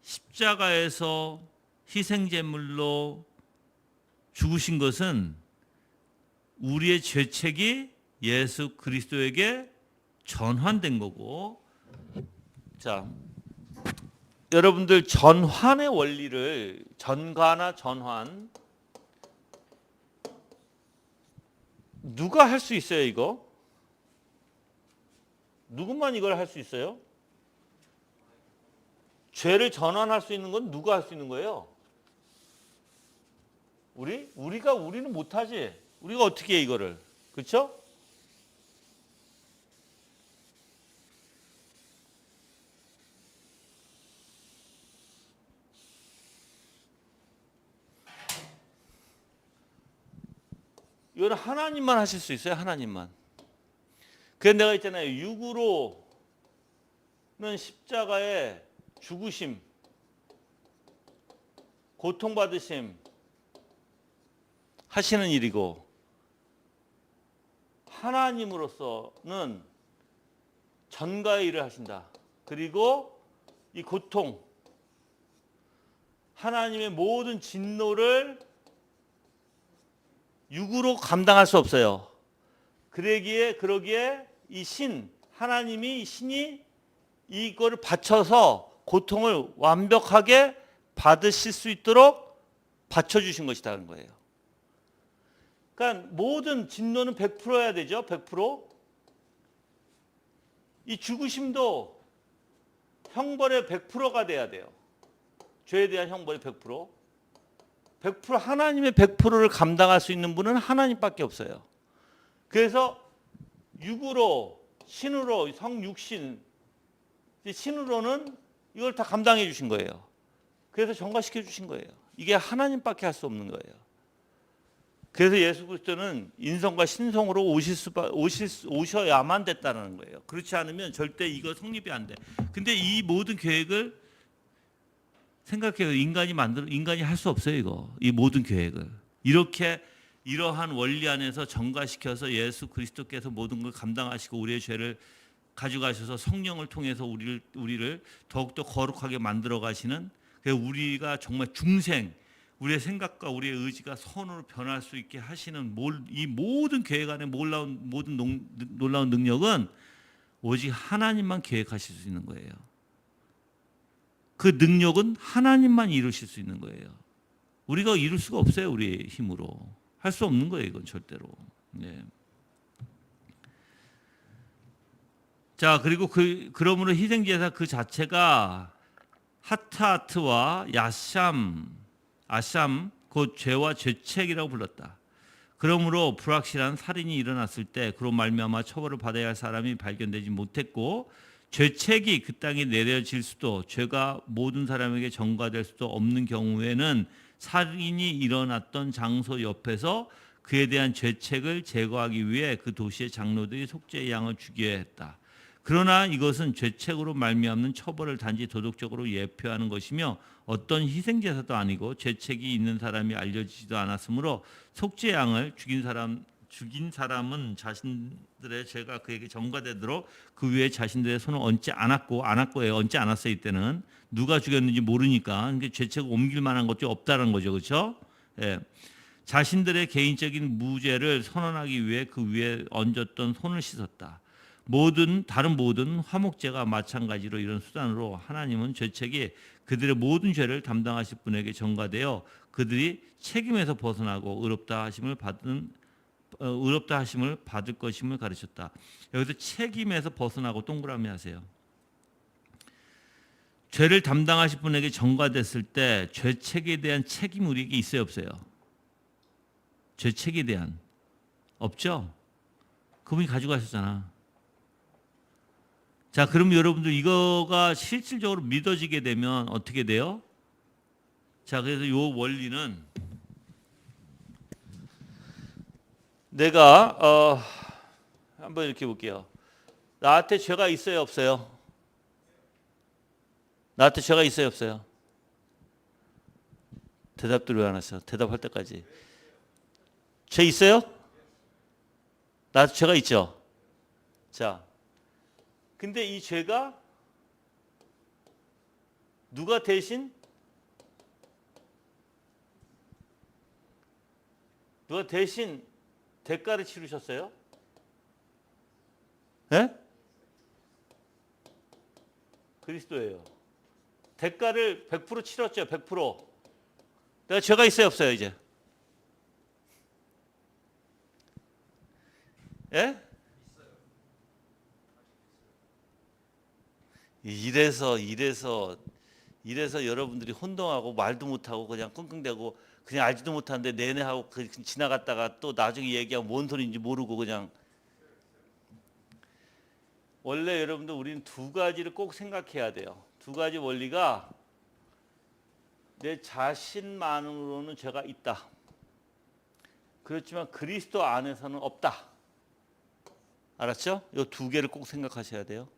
십자가에서 희생제물로 죽으신 것은 우리의 죄책이 예수 그리스도에게 전환된 거고, 자, 여러분들 전환의 원리를, 전가나 전환, 누가 할 수 있어요? 이거 누구만 이걸 할 수 있어요? 죄를 전환할 수 있는 건 누가 할 수 있는 거예요? 우리는 못하지. 우리가 어떻게 해 이거를? 그렇죠? 이거는 하나님만 하실 수 있어요. 하나님만. 그래서 내가 있잖아요. 육으로는 십자가에 죽으심, 고통받으심 하시는 일이고, 하나님으로서는 전가의 일을 하신다. 그리고 이 고통, 하나님의 모든 진노를 육으로 감당할 수 없어요. 그러기에 이 신이 이거를 바쳐서 고통을 완벽하게 받으실 수 있도록 받쳐주신 것이라는 거예요. 그러니까 모든 진노는 100%여야 되죠. 100%. 이 죽으심도 형벌의 100%가 돼야 돼요. 죄에 대한 형벌의 100%. 100% 하나님의 100%를 감당할 수 있는 분은 하나님밖에 없어요. 그래서 육으로, 신으로, 성육신, 신으로는 이걸 다 감당해 주신 거예요. 그래서 전가시켜 주신 거예요. 이게 하나님밖에 할 수 없는 거예요. 그래서 예수 그리스도는 인성과 신성으로 오셔야만 됐다는 거예요. 그렇지 않으면 절대 이거 성립이 안 돼. 근데 이 모든 계획을 생각해요. 인간이 할 수 없어요. 이 모든 계획을 이러한 원리 안에서 전가시켜서 예수 그리스도께서 모든 걸 감당하시고 우리의 죄를 가져가셔서 성령을 통해서 우리를 더욱더 거룩하게 만들어 가시는, 우리가 정말 중생, 우리의 생각과 우리의 의지가 선으로 변할 수 있게 하시는 이 모든 계획 안에 모든 놀라운 능력은 오직 하나님만 계획하실 수 있는 거예요. 그 능력은 하나님만 이루실 수 있는 거예요. 우리가 이룰 수가 없어요. 우리의 힘으로 할 수 없는 거예요. 이건 절대로. 네. 자, 그리고 그러므로 희생제사 그 자체가 하타트와 아샴 곧 죄와 죄책이라고 불렀다. 그러므로 불확실한 살인이 일어났을 때 그로 말미암아 처벌을 받아야 할 사람이 발견되지 못했고, 죄책이 그 땅에 내려질 수도, 죄가 모든 사람에게 전가될 수도 없는 경우에는 살인이 일어났던 장소 옆에서 그에 대한 죄책을 제거하기 위해 그 도시의 장로들이 속죄의 양을 죽여야 했다. 그러나 이것은 죄책으로 말미암는 처벌을 단지 도덕적으로 예표하는 것이며 어떤 희생제사도 아니고 죄책이 있는 사람이 알려지지도 않았으므로 속죄의 양을 죽인 사람은 자신들의 죄가 그에게 전가되도록 그 위에 자신들의 손을 얹지 않았고요. 얹지 않았어요. 이때는 누가 죽였는지 모르니까. 그러니까 죄책을 옮길 만한 것도 없다는 거죠. 그렇죠? 예. 자신들의 개인적인 무죄를 선언하기 위해 그 위에 얹었던 손을 씻었다. 다른 모든 화목제가 마찬가지로 이런 수단으로 하나님은 죄책이 그들의 모든 죄를 담당하실 분에게 전가되어 그들이 책임에서 벗어나고 의롭다 하심을 받을 것임을 가르쳤다. 여기서 책임에서 벗어나고 동그라미 하세요. 죄를 담당하실 분에게 전가됐을 때 죄책에 대한 책임 우리에게 있어요, 없어요? 죄책에 대한 없죠? 그분이 가지고 가셨잖아. 자, 그럼 여러분들 이거가 실질적으로 믿어지게 되면 어떻게 돼요? 자, 그래서 이 원리는 내가 한번 이렇게 볼게요. 나한테 죄가 있어요, 없어요? 나한테 죄가 있어요, 없어요? 대답들 왜 안 하세요? 대답할 때까지. 죄 있어요? 나한테 죄가 있죠? 자, 근데 이 죄가 누가 대신 대가를 치르셨어요? 예? 그리스도예요. 대가를 100% 치렀죠. 100%. 내가 죄가 있어요, 없어요, 이제? 예? 이래서 여러분들이 혼동하고 말도 못하고 그냥 끙끙대고 그냥 알지도 못하는데 내내 하고 지나갔다가 또 나중에 얘기하면 뭔 소리인지 모르고 그냥. 원래 여러분들 우리는 두 가지를 꼭 생각해야 돼요. 두 가지 원리가 내 자신만으로는 죄가 있다. 그렇지만 그리스도 안에서는 없다. 알았죠? 이 두 개를 꼭 생각하셔야 돼요.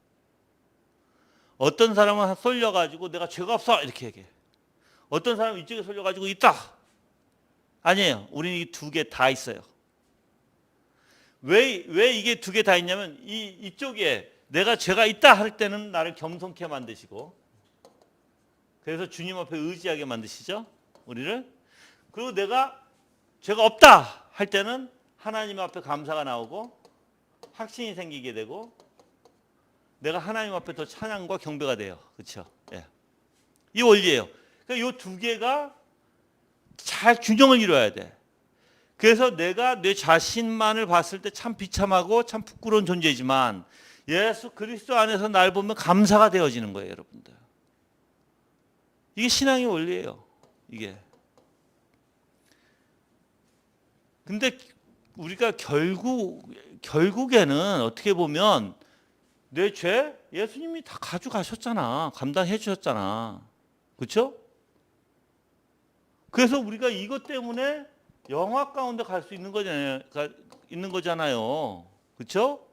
어떤 사람은 쏠려가지고 내가 죄가 없어 이렇게 얘기해. 어떤 사람은 이쪽에 쏠려가지고 있다. 아니에요. 우리는 이 두 개 다 있어요. 왜 이게 두 개 다 있냐면 이쪽에 내가 죄가 있다 할 때는 나를 겸손케 만드시고, 그래서 주님 앞에 의지하게 만드시죠, 우리를. 그리고 내가 죄가 없다 할 때는 하나님 앞에 감사가 나오고 확신이 생기게 되고 내가 하나님 앞에 더 찬양과 경배가 돼요. 그렇죠? 예. 이 원리예요. 그러니까 이 두 개가 잘 균형을 이루어야 돼. 그래서 내가 내 자신만을 봤을 때 참 비참하고 참 부끄러운 존재지만 예수 그리스도 안에서 날 보면 감사가 되어지는 거예요, 여러분들. 이게 신앙의 원리예요. 이게. 근데 우리가 결국에는 어떻게 보면 내 죄 예수님이 다 가져가셨잖아. 감당해 주셨잖아. 그렇죠? 그래서 우리가 이것 때문에 영화 가운데 갈 수 있는 거잖아요. 그렇죠?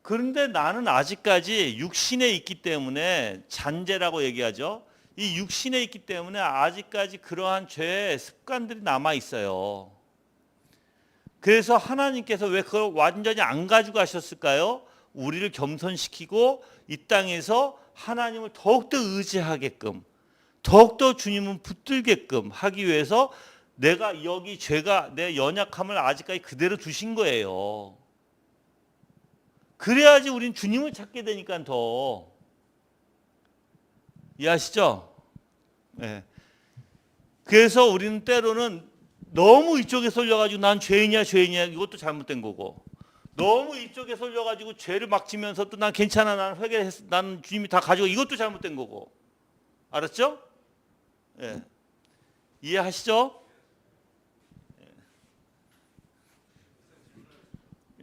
그런데 나는 아직까지 육신에 있기 때문에 잔재라고 얘기하죠. 이 육신에 있기 때문에 아직까지 그러한 죄의 습관들이 남아 있어요. 그래서 하나님께서 왜 그걸 완전히 안 가지고 가셨을까요? 우리를 겸손시키고 이 땅에서 하나님을 더욱더 의지하게끔, 더욱더 주님은 붙들게끔 하기 위해서 내가 여기 죄가 내 연약함을 아직까지 그대로 두신 거예요. 그래야지 우린 주님을 찾게 되니까 더. 이해하시죠? 네. 그래서 우리는 때로는 너무 이쪽에 쏠려가지고 난 죄인이야 이것도 잘못된 거고, 너무 이쪽에 쏠려가지고 죄를 막 지면서 또 난 괜찮아, 난 회개했어, 난 주님이 다 가지고, 이것도 잘못된 거고. 알았죠? 예. 이해하시죠?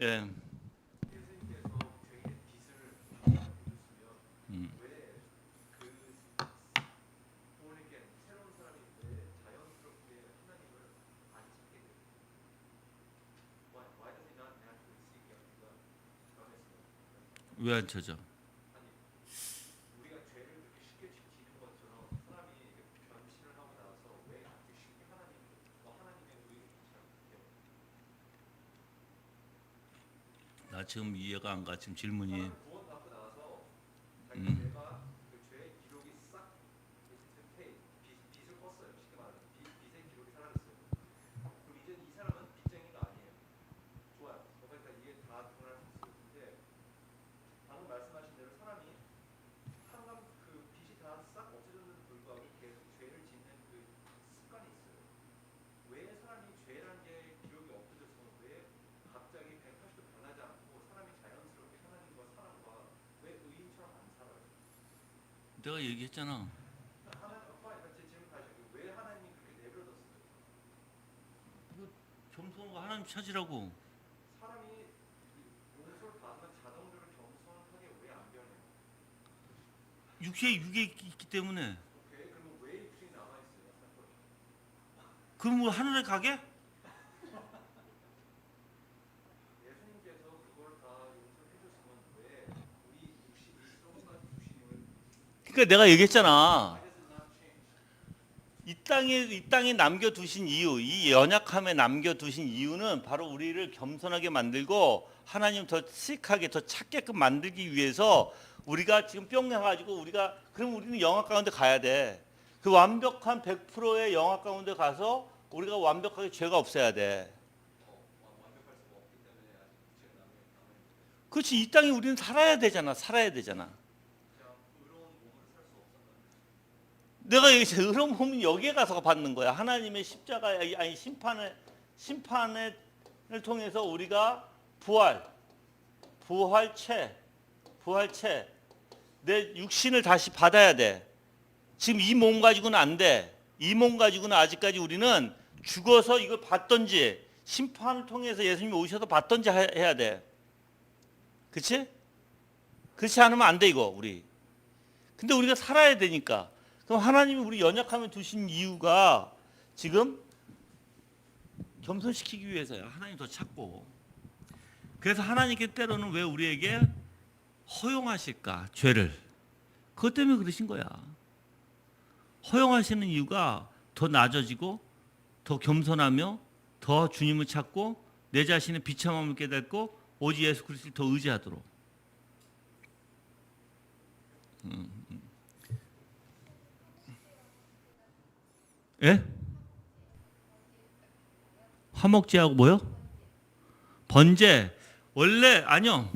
예. 왜 안 쳐져? 나 지금 이해가 안 가. 지금 질문이. 내가 얘기했잖아. 겸손한 하나님 찾으라고. 육체에 육에 있기 때문에. 그럼 뭐 하늘에 가게? 그러니까 내가 얘기했잖아. 이 땅에 남겨두신 이유, 이 연약함에 남겨두신 이유는 바로 우리를 겸손하게 만들고 하나님 더 씩하게 더 찾게끔 만들기 위해서 우리가 지금 뿅 해가지고 우리가 그럼 우리는 영화 가운데 가야 돼. 그 완벽한 100%의 영화 가운데 가서 우리가 완벽하게 죄가 없어야 돼. 그렇지. 이 땅에 우리는 살아야 되잖아. 살아야 되잖아. 내가 여기서 의로운 몸은 여기에 가서 받는 거야. 하나님의 십자가 아니 심판을 통해서 우리가 부활체 내 육신을 다시 받아야 돼. 지금 이 몸 가지고는 안 돼. 이 몸 가지고는 아직까지 우리는 죽어서 이걸 받든지 심판을 통해서 예수님이 오셔서 받든지 해야 돼. 그렇지? 그렇지 않으면 안 돼 이거 우리. 근데 우리가 살아야 되니까. 그럼 하나님이 우리 연약함에 두신 이유가 지금 겸손시키기 위해서야. 하나님 더 찾고. 그래서 하나님께 때로는 왜 우리에게 허용하실까? 죄를. 그것 때문에 그러신 거야. 허용하시는 이유가 더 낮아지고 더 겸손하며 더 주님을 찾고 내 자신의 비참함을 깨닫고 오직 예수 그리스도를 더 의지하도록. 예? 화목제하고 뭐요? 번제. 원래 아니요.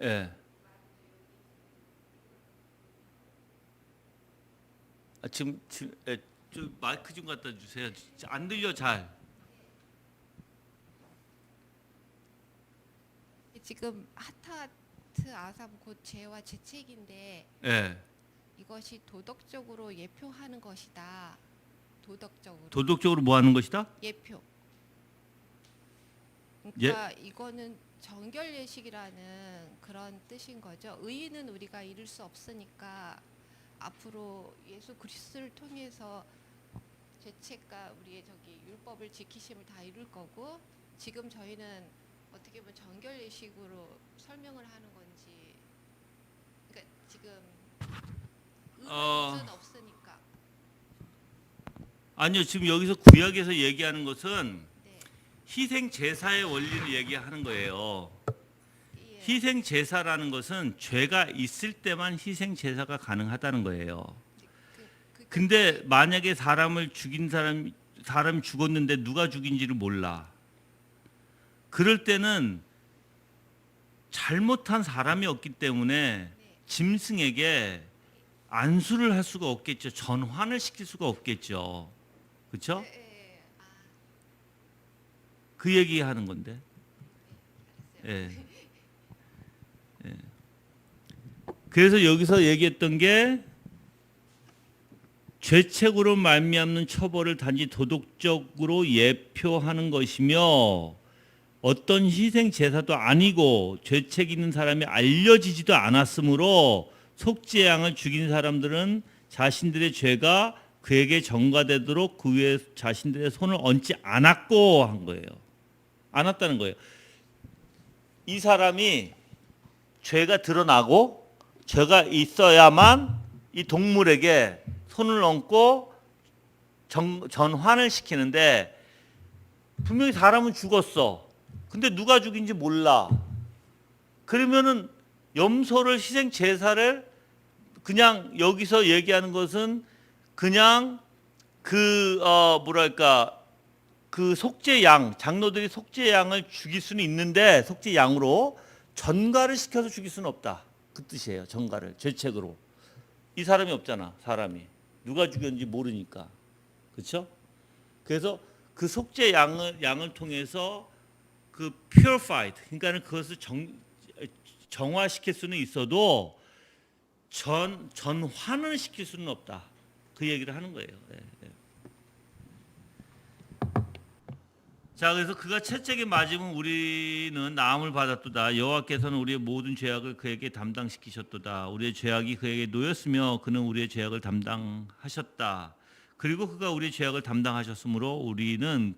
예. 지금 좀 마이크 좀 갖다 주세요. 안 들려 잘. 지금 하타트 아삽 곧 죄와 죄책인데 예. 이것이 도덕적으로 예표하는 것이다. 도덕적으로 도덕적으로 뭐 하는 것이다? 예표. 그러니까 이거는 정결 예식이라는 그런 뜻인 거죠. 의인은 우리가 이룰 수 없으니까 앞으로 예수 그리스도를 통해서 죄책과 우리의 율법을 지키심을 다 이룰 거고 지금 저희는 어떻게 보면 정결 예식으로 설명을 하는 건지 그러니까 지금 의는 없으니까 아니요. 지금 여기서 구약에서 얘기하는 것은 네. 희생 제사의 원리를 얘기하는 거예요. 예. 희생 제사라는 것은 죄가 있을 때만 희생 제사가 가능하다는 거예요. 근데 만약에 사람을 죽인 사람이 죽었는데 누가 죽인지를 몰라. 그럴 때는 잘못한 사람이 없기 때문에 짐승에게 안수를 할 수가 없겠죠. 전환을 시킬 수가 없겠죠. 그렇죠? 그 얘기하는 건데. 예. 예. 그래서 여기서 얘기했던 게 죄책으로 말미암는 처벌을 단지 도덕적으로 예표하는 것이며 어떤 희생 제사도 아니고 죄책 있는 사람이 알려지지도 않았으므로 속죄 양을 죽인 사람들은 자신들의 죄가 그에게 전가되도록 그 위에 자신들의 손을 얹지 않았고 한 거예요. 않았다는 거예요. 이 사람이 죄가 드러나고 죄가 있어야만 이 동물에게 손을 얹고 전환을 시키는데 분명히 사람은 죽었어. 근데 누가 죽인지 몰라. 그러면은 염소를 희생 제사를 그냥 여기서 얘기하는 것은 그냥 그 속죄 양, 장로들이 속죄 양을 죽일 수는 있는데 속죄 양으로 전가를 시켜서 죽일 수는 없다. 그 뜻이에요. 전가를 죄책으로. 이 사람이 없잖아. 사람이 누가 죽였는지 모르니까. 그렇죠? 그래서 그 속죄 양을 통해서 그 purified, 그러니까는 그것을 정화시킬 수는 있어도 전환을 시킬 수는 없다. 그 얘기를 하는 거예요. 예, 예. 자, 그래서 그가 채찍에 맞으면 우리는 나음을 받았도다. 여호와께서는 우리의 모든 죄악을 그에게 담당시키셨도다. 우리의 죄악이 그에게 놓였으며 그는 우리의 죄악을 담당하셨다. 그리고 그가 우리의 죄악을 담당하셨으므로 우리는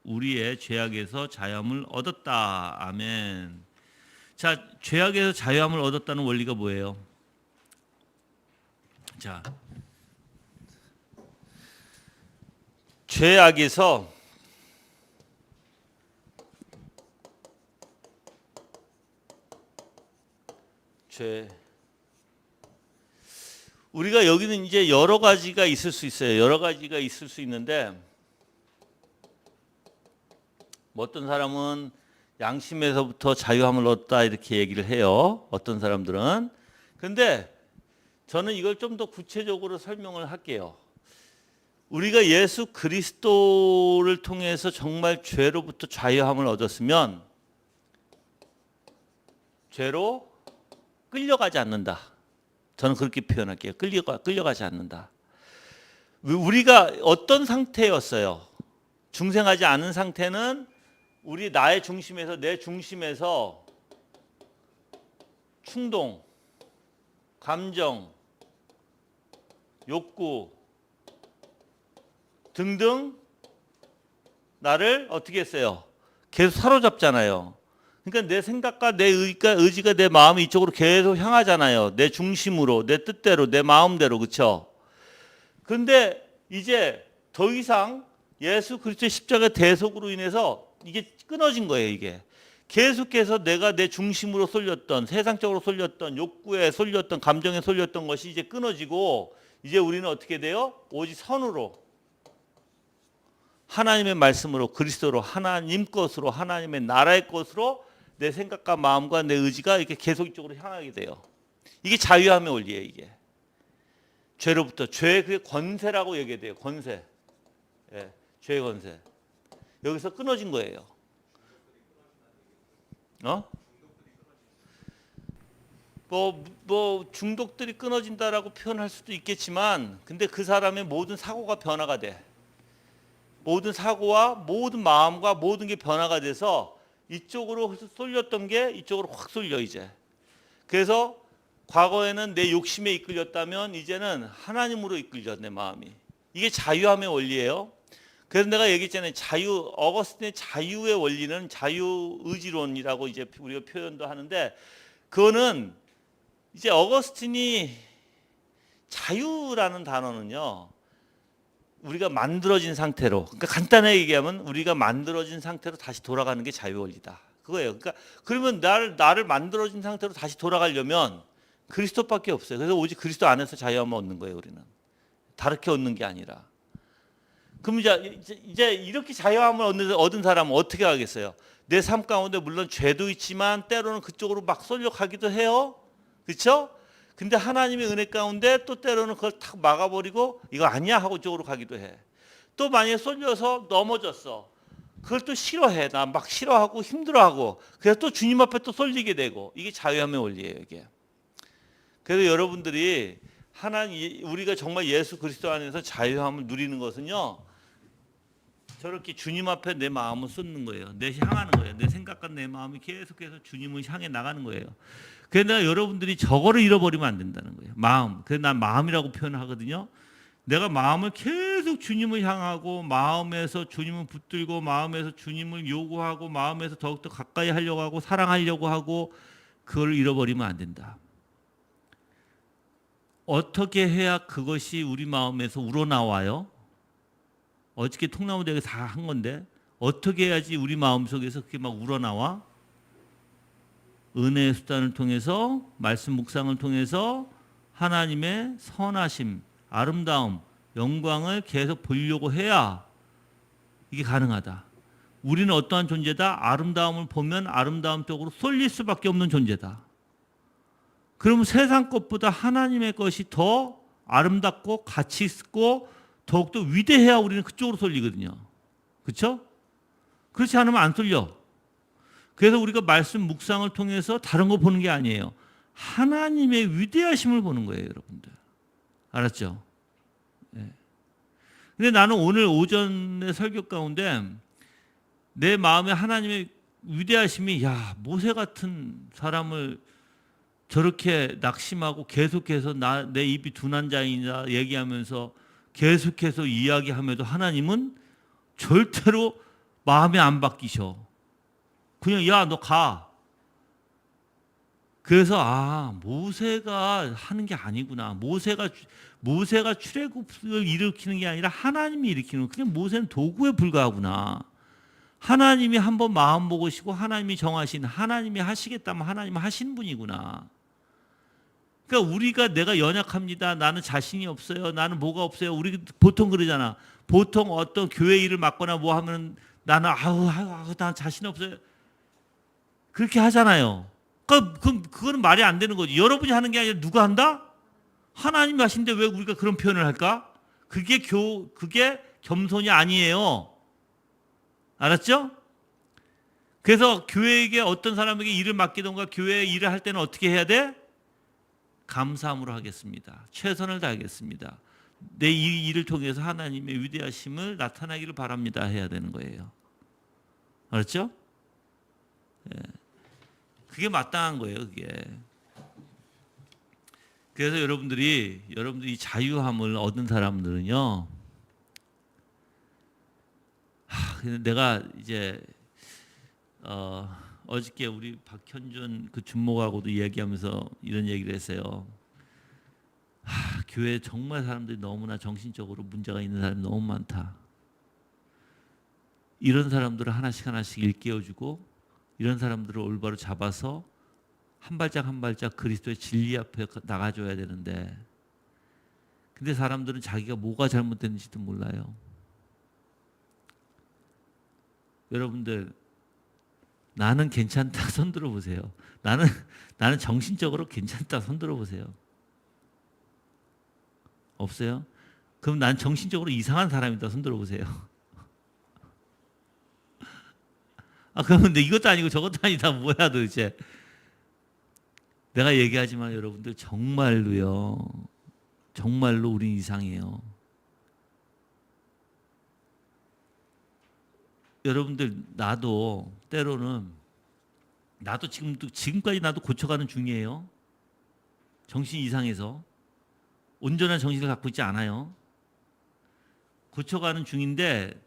우리의 죄악에서 자유함을 얻었다. 아멘. 자, 죄악에서 자유함을 얻었다는 원리가 뭐예요? 자, 죄악에서 우리가 여기는 이제 여러 가지가 있을 수 있어요. 여러 가지가 있을 수 있는데 뭐 어떤 사람은 양심에서부터 자유함을 얻다 이렇게 얘기를 해요. 어떤 사람들은. 그런데 저는 이걸 좀 더 구체적으로 설명을 할게요. 우리가 예수 그리스도를 통해서 정말 죄로부터 자유함을 얻었으면 죄로 끌려가지 않는다. 저는 그렇게 표현할게요. 끌려가지 않는다. 우리가 어떤 상태였어요? 중생하지 않은 상태는 우리 나의 중심에서 내 중심에서 충동, 감정, 욕구 등등 나를 어떻게 했어요? 계속 사로잡잖아요. 그러니까 내 생각과 내 의지가 내 마음이 이쪽으로 계속 향하잖아요. 내 중심으로, 내 뜻대로, 내 마음대로, 그렇죠? 그런데 이제 더 이상 예수 그리스도의 십자가 대속으로 인해서 이게 끊어진 거예요. 이게 계속해서 내가 내 중심으로 쏠렸던, 세상적으로 쏠렸던, 욕구에 쏠렸던, 감정에 쏠렸던 것이 이제 끊어지고 이제 우리는 어떻게 돼요? 오직 선으로, 하나님의 말씀으로, 그리스도로, 하나님 것으로, 하나님의 나라의 것으로 내 생각과 마음과 내 의지가 이렇게 계속 이쪽으로 향하게 돼요. 이게 자유함의 원리예요. 이게 죄로부터, 죄의 그 권세라고 얘기해야 돼요. 권세, 예, 죄의 권세. 여기서 끊어진 거예요. 뭐 중독들이 끊어진다라고 표현할 수도 있겠지만, 근데 그 사람의 모든 사고가 변화가 돼. 모든 사고와 모든 마음과 모든 게 변화가 돼서 이쪽으로 쏠렸던 게 이쪽으로 확 쏠려 이제. 그래서 과거에는 내 욕심에 이끌렸다면 이제는 하나님으로 이끌려 내 마음이. 이게 자유함의 원리예요. 그래서 내가 얘기했잖아요. 어거스틴의 자유의 원리는 자유의지론이라고 이제 우리가 표현도 하는데, 그거는 이제 어거스틴이 자유라는 단어는요, 우리가 만들어진 상태로, 그러니까 간단하게 얘기하면 우리가 만들어진 상태로 다시 돌아가는 게 자유 원리다. 그거예요. 그러니까 그러면 나를 만들어진 상태로 다시 돌아가려면 그리스도밖에 없어요. 그래서 오직 그리스도 안에서 자유함을 얻는 거예요. 우리는 다르게 얻는 게 아니라. 그럼 이제 이렇게 자유함을 얻은 사람은 어떻게 하겠어요? 내 삶 가운데 물론 죄도 있지만 때로는 그쪽으로 막 쏠려가기도 해요. 그렇죠? 근데 하나님의 은혜 가운데 또 때로는 그걸 탁 막아버리고 이거 아니야 하고 이쪽으로 가기도 해. 또 만약에 쏠려서 넘어졌어. 그걸 또 싫어해. 나 막 싫어하고 힘들어하고. 그래서 또 주님 앞에 또 쏠리게 되고. 이게 자유함의 원리예요. 이게. 그래서 여러분들이 우리가 정말 예수 그리스도 안에서 자유함을 누리는 것은요, 저렇게 주님 앞에 내 마음을 쏟는 거예요. 내 향하는 거예요. 내 생각과 내 마음이 계속해서 주님을 향해 나가는 거예요. 그래서 여러분들이 저거를 잃어버리면 안 된다는 거예요. 마음. 그래서 난 마음이라고 표현하거든요. 내가 마음을 계속 주님을 향하고, 마음에서 주님을 붙들고, 마음에서 주님을 요구하고, 마음에서 더욱더 가까이 하려고 하고, 사랑하려고 하고, 그걸 잃어버리면 안 된다. 어떻게 해야 그것이 우리 마음에서 우러나와요? 어저께 통나무대학에 다 한 건데 어떻게 해야지 우리 마음속에서 그게 막 우러나와? 은혜의 수단을 통해서, 말씀 묵상을 통해서 하나님의 선하심, 아름다움, 영광을 계속 보려고 해야 이게 가능하다. 우리는 어떠한 존재다? 아름다움을 보면 아름다움 쪽으로 쏠릴 수밖에 없는 존재다. 그러면 세상 것보다 하나님의 것이 더 아름답고 가치 있고 더욱더 위대해야 우리는 그쪽으로 쏠리거든요. 그렇죠? 그렇지 않으면 안 쏠려. 그래서 우리가 말씀 묵상을 통해서 다른 거 보는 게 아니에요. 하나님의 위대하심을 보는 거예요, 여러분들. 알았죠? 네. 근데 나는 오늘 오전의 설교 가운데 내 마음에 하나님의 위대하심이, 야, 모세 같은 사람을 저렇게 낙심하고 계속해서 내 입이 둔한 자이다 얘기하면서 계속해서 이야기하면서 하나님은 절대로 마음에 안 바뀌셔. 그냥 야, 너 가. 그래서 모세가 하는 게 아니구나. 모세가 출애굽을 일으키는 게 아니라 하나님이 일으키는 거. 그냥 모세는 도구에 불과하구나. 하나님이 한번 마음 먹으시고 하나님이 정하신, 하나님이 하시겠다면 하나님이 하신 분이구나. 그러니까 우리가 내가 연약합니다. 나는 자신이 없어요. 나는 뭐가 없어요. 우리 보통 그러잖아. 보통 어떤 교회 일을 맡거나 뭐 하면 나는 난 자신 없어요. 그렇게 하잖아요. 그럼 그거는 말이 안 되는 거지. 여러분이 하는 게 아니라 누가 한다? 하나님이 하신데 왜 우리가 그런 표현을 할까? 그게 겸손이 아니에요. 알았죠? 그래서 교회에게 어떤 사람에게 일을 맡기던가 교회에 일을 할 때는 어떻게 해야 돼? 감사함으로 하겠습니다. 최선을 다하겠습니다. 내 이 일을 통해서 하나님의 위대하심을 나타나기를 바랍니다. 해야 되는 거예요. 알았죠? 예. 그게 마땅한 거예요. 그게. 그래서 여러분들이 자유함을 얻은 사람들은요. 내가 이제 어저께 우리 박현준 그 준목하고도 이야기하면서 이런 얘기를 했어요. 교회 정말 사람들이 너무나 정신적으로 문제가 있는 사람이 너무 많다. 이런 사람들을 하나씩 일깨워주고 이런 사람들을 올바로 잡아서 한 발짝 한 발짝 그리스도의 진리 앞에 나가줘야 되는데, 근데 사람들은 자기가 뭐가 잘못됐는지도 몰라요. 여러분들, 나는 괜찮다 손 들어보세요. 나는 정신적으로 괜찮다 손 들어보세요. 없어요? 그럼 난 정신적으로 이상한 사람이다 손 들어보세요. 그러면 이것도 아니고 저것도 아니다 뭐야 도대체. 내가 얘기하지만 여러분들 정말로요. 정말로 우린 이상해요. 여러분들 나도 때로는 지금까지 나도 고쳐가는 중이에요. 정신이 이상해서 온전한 정신을 갖고 있지 않아요. 고쳐가는 중인데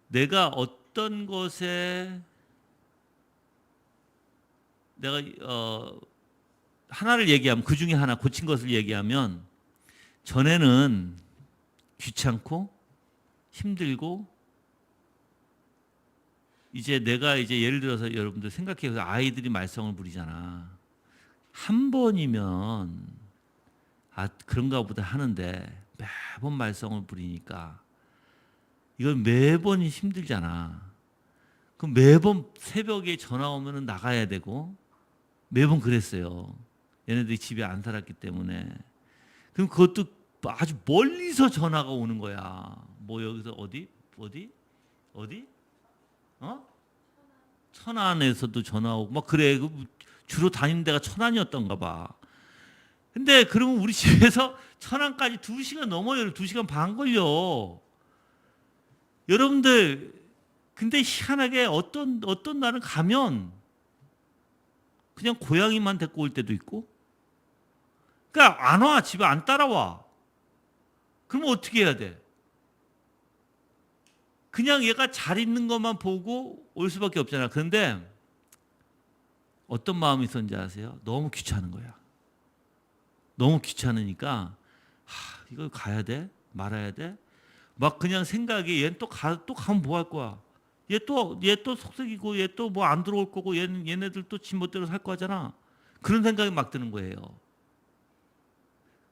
내가 어떤 것에 내가 하나를 얘기하면 그 중에 하나 고친 것을 얘기하면 전에는 귀찮고 힘들고 이제 내가 예를 들어서 여러분들 생각해서 아이들이 말썽을 부리잖아. 한 번이면 그런가 보다 하는데 매번 말썽을 부리니까 이건 매번이 힘들잖아. 그럼 매번 새벽에 전화 오면은 나가야 되고 매번 그랬어요. 얘네들이 집에 안 살았기 때문에. 그럼 그것도 아주 멀리서 전화가 오는 거야. 뭐 여기서 어디? 천안에서도 전화 오고 막 그래. 주로 다니는 데가 천안이었던가 봐. 근데 그러면 우리 집에서 천안까지 2시간 넘어요. 2시간 반 걸려. 여러분들, 근데 희한하게 어떤 날은 가면 그냥 고양이만 데리고 올 때도 있고, 그러니까 안 와. 집에 안 따라와. 그러면 어떻게 해야 돼? 그냥 얘가 잘 있는 것만 보고 올 수밖에 없잖아. 그런데 어떤 마음이 있었는지 아세요? 너무 귀찮은 거야. 너무 귀찮으니까 이거 가야 돼? 말아야 돼? 막 그냥 생각이 얘는 또 가면 뭐 할 거야? 얘 또 속썩이고 얘 또 뭐 안 들어올 거고 얘네들 또 지멋대로 살 거잖아. 그런 생각이 막 드는 거예요.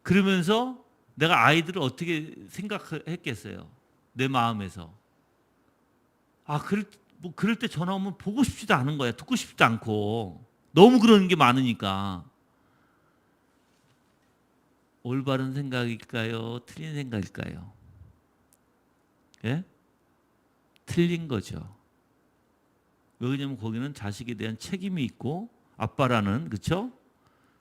그러면서 내가 아이들을 어떻게 생각했겠어요? 내 마음에서. 그럴 때 전화 오면 보고 싶지도 않은 거야. 듣고 싶지도 않고. 너무 그러는 게 많으니까. 올바른 생각일까요? 틀린 생각일까요? 예? 틀린 거죠. 왜냐면 거기는 자식에 대한 책임이 있고 아빠라는, 그렇죠?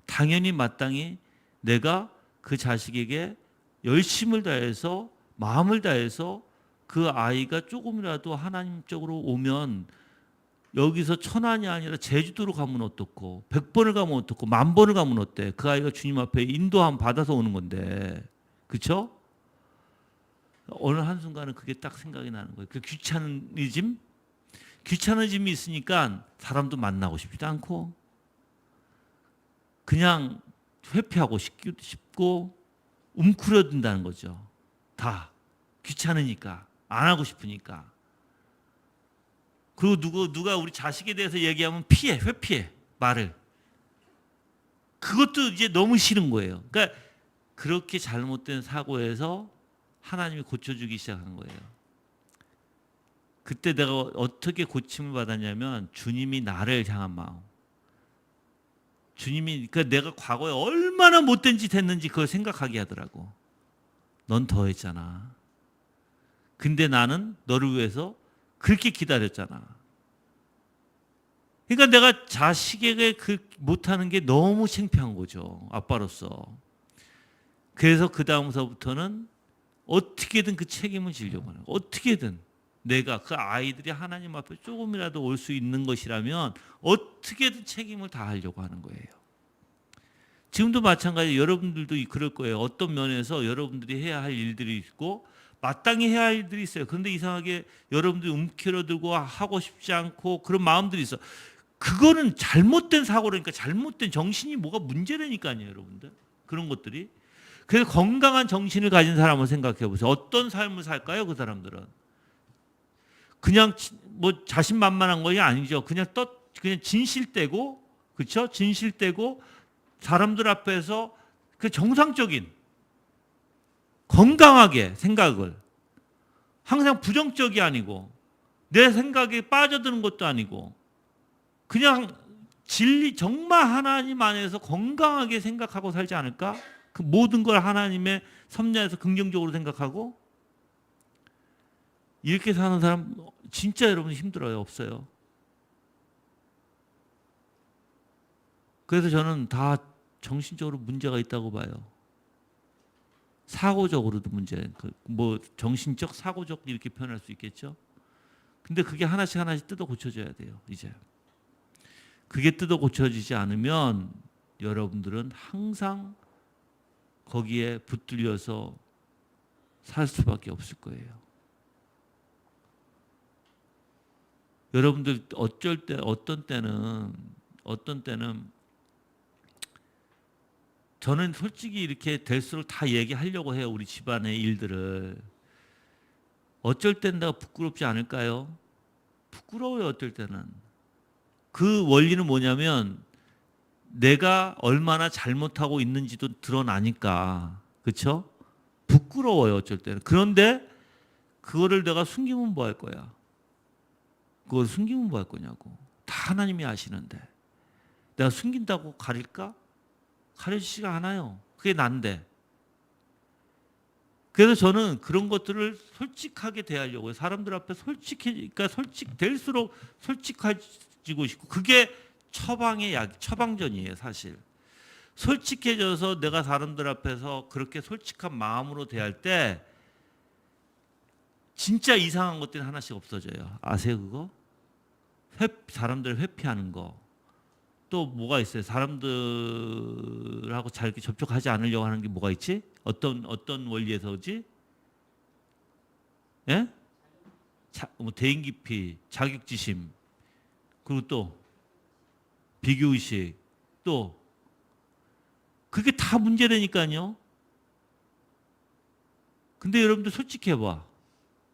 당연히 마땅히 내가 그 자식에게 열심을 다해서 마음을 다해서 그 아이가 조금이라도 하나님 쪽으로 오면 여기서 천안이 아니라 제주도로 가면 어떻고 100번을 가면 어떻고 10,000번을 가면 어때? 그 아이가 주님 앞에 인도함 받아서 오는 건데. 그렇죠? 어느 한순간은 그게 딱 생각이 나는 거예요. 그 귀차니즘이 있으니까 사람도 만나고 싶지도 않고 그냥 회피하고 싶고 웅크려든다는 거죠. 다 귀찮으니까, 안 하고 싶으니까. 그리고 누가 우리 자식에 대해서 얘기하면 회피해 말을. 그것도 이제 너무 싫은 거예요. 그러니까 그렇게 잘못된 사고에서 하나님이 고쳐주기 시작한 거예요. 그때 내가 어떻게 고침을 받았냐면 주님이 나를 향한 마음. 주님이 그러니까 내가 과거에 얼마나 못된 짓 했는지 그걸 생각하게 하더라고. 넌 더 했잖아. 근데 나는 너를 위해서 그렇게 기다렸잖아. 그러니까 내가 자식에게 못하는 게 너무 창피한 거죠. 아빠로서. 그래서 그 다음서부터는 어떻게든 그 책임을 지려고 하는 거예요. 어떻게든 내가 그 아이들이 하나님 앞에 조금이라도 올 수 있는 것이라면 어떻게든 책임을 다하려고 하는 거예요. 지금도 마찬가지. 여러분들도 그럴 거예요. 어떤 면에서 여러분들이 해야 할 일들이 있고 마땅히 해야 할 일들이 있어요. 그런데 이상하게 여러분들이 움켜들고 하고 싶지 않고 그런 마음들이 있어. 그거는 잘못된 사고라니까. 잘못된 정신이 뭐가 문제라니까요, 여러분들. 그런 것들이. 그래서 건강한 정신을 가진 사람을 생각해 보세요. 어떤 삶을 살까요, 그 사람들은? 그냥 뭐 자신만만한 것이 아니죠. 그냥 진실되고, 그렇죠? 진실되고 사람들 앞에서 그 정상적인 건강하게 생각을, 항상 부정적이 아니고 내 생각에 빠져드는 것도 아니고 그냥 진리, 정말 하나님 안에서 건강하게 생각하고 살지 않을까? 그 모든 걸 하나님의 섭리에서 긍정적으로 생각하고. 이렇게 사는 사람 진짜 여러분 힘들어요. 없어요. 그래서 저는 다 정신적으로 문제가 있다고 봐요. 사고적으로도 문제, 뭐 정신적, 사고적 이렇게 표현할 수 있겠죠. 근데 그게 하나씩 뜯어 고쳐져야 돼요. 이제 그게 뜯어 고쳐지지 않으면 여러분들은 항상 거기에 붙들려서 살 수밖에 없을 거예요. 여러분들 어떤 때는 저는 솔직히 이렇게 될수록 다 얘기하려고 해요. 우리 집안의 일들을. 어쩔 땐 내가 부끄럽지 않을까요? 부끄러워요, 어떨 때는. 그 원리는 뭐냐면 내가 얼마나 잘못하고 있는지도 드러나니까. 그렇죠? 부끄러워요, 어쩔 때는. 그런데 그거를 내가 숨기면 뭐 할 거야? 그걸 숨기면 뭐 할 거냐고. 다 하나님이 아시는데. 내가 숨긴다고 가릴까? 가려지지가 않아요. 그게 난데. 그래서 저는 그런 것들을 솔직하게 대하려고 해요. 사람들 앞에 그러니까 될수록 솔직해지고 싶고, 그게 처방전이에요, 사실. 솔직해져서 내가 사람들 앞에서 그렇게 솔직한 마음으로 대할 때 진짜 이상한 것들이 하나씩 없어져요. 아세요, 그거? 사람들 회피하는 거. 또 뭐가 있어요? 사람들하고 잘 이렇게 접촉하지 않으려고 하는 게 뭐가 있지? 어떤 원리에서지? 예? 뭐 대인 기피, 자격지심, 그리고 또 비교의식, 또 그게 다 문제라니까요. 근데 여러분들 솔직해봐.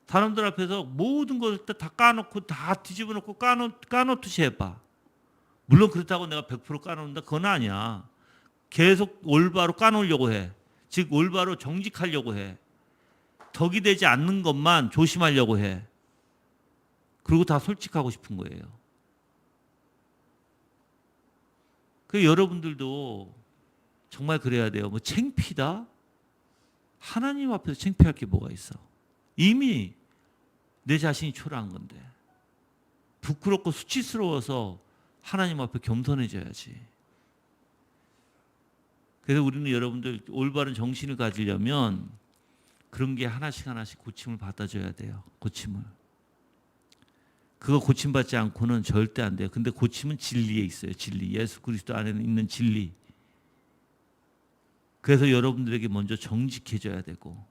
사람들 앞에서 모든 것을 다 까놓고 다 뒤집어 놓고 까놓듯이 해봐. 물론 그렇다고 내가 100% 까놓는다, 그건 아니야. 계속 올바로 까놓으려고 해. 즉 올바로 정직하려고 해. 덕이 되지 않는 것만 조심하려고 해. 그리고 다 솔직하고 싶은 거예요. 그 여러분들도 정말 그래야 돼요. 뭐 창피다? 하나님 앞에서 창피할 게 뭐가 있어? 이미 내 자신이 초라한 건데. 부끄럽고 수치스러워서 하나님 앞에 겸손해져야지. 그래서 우리는 여러분들 올바른 정신을 가지려면 그런 게 하나씩 고침을 받아줘야 돼요. 고침을. 그거 고침받지 않고는 절대 안 돼요. 근데 고침은 진리에 있어요. 진리. 예수 그리스도 안에 있는 진리. 그래서 여러분들에게 먼저 정직해져야 되고,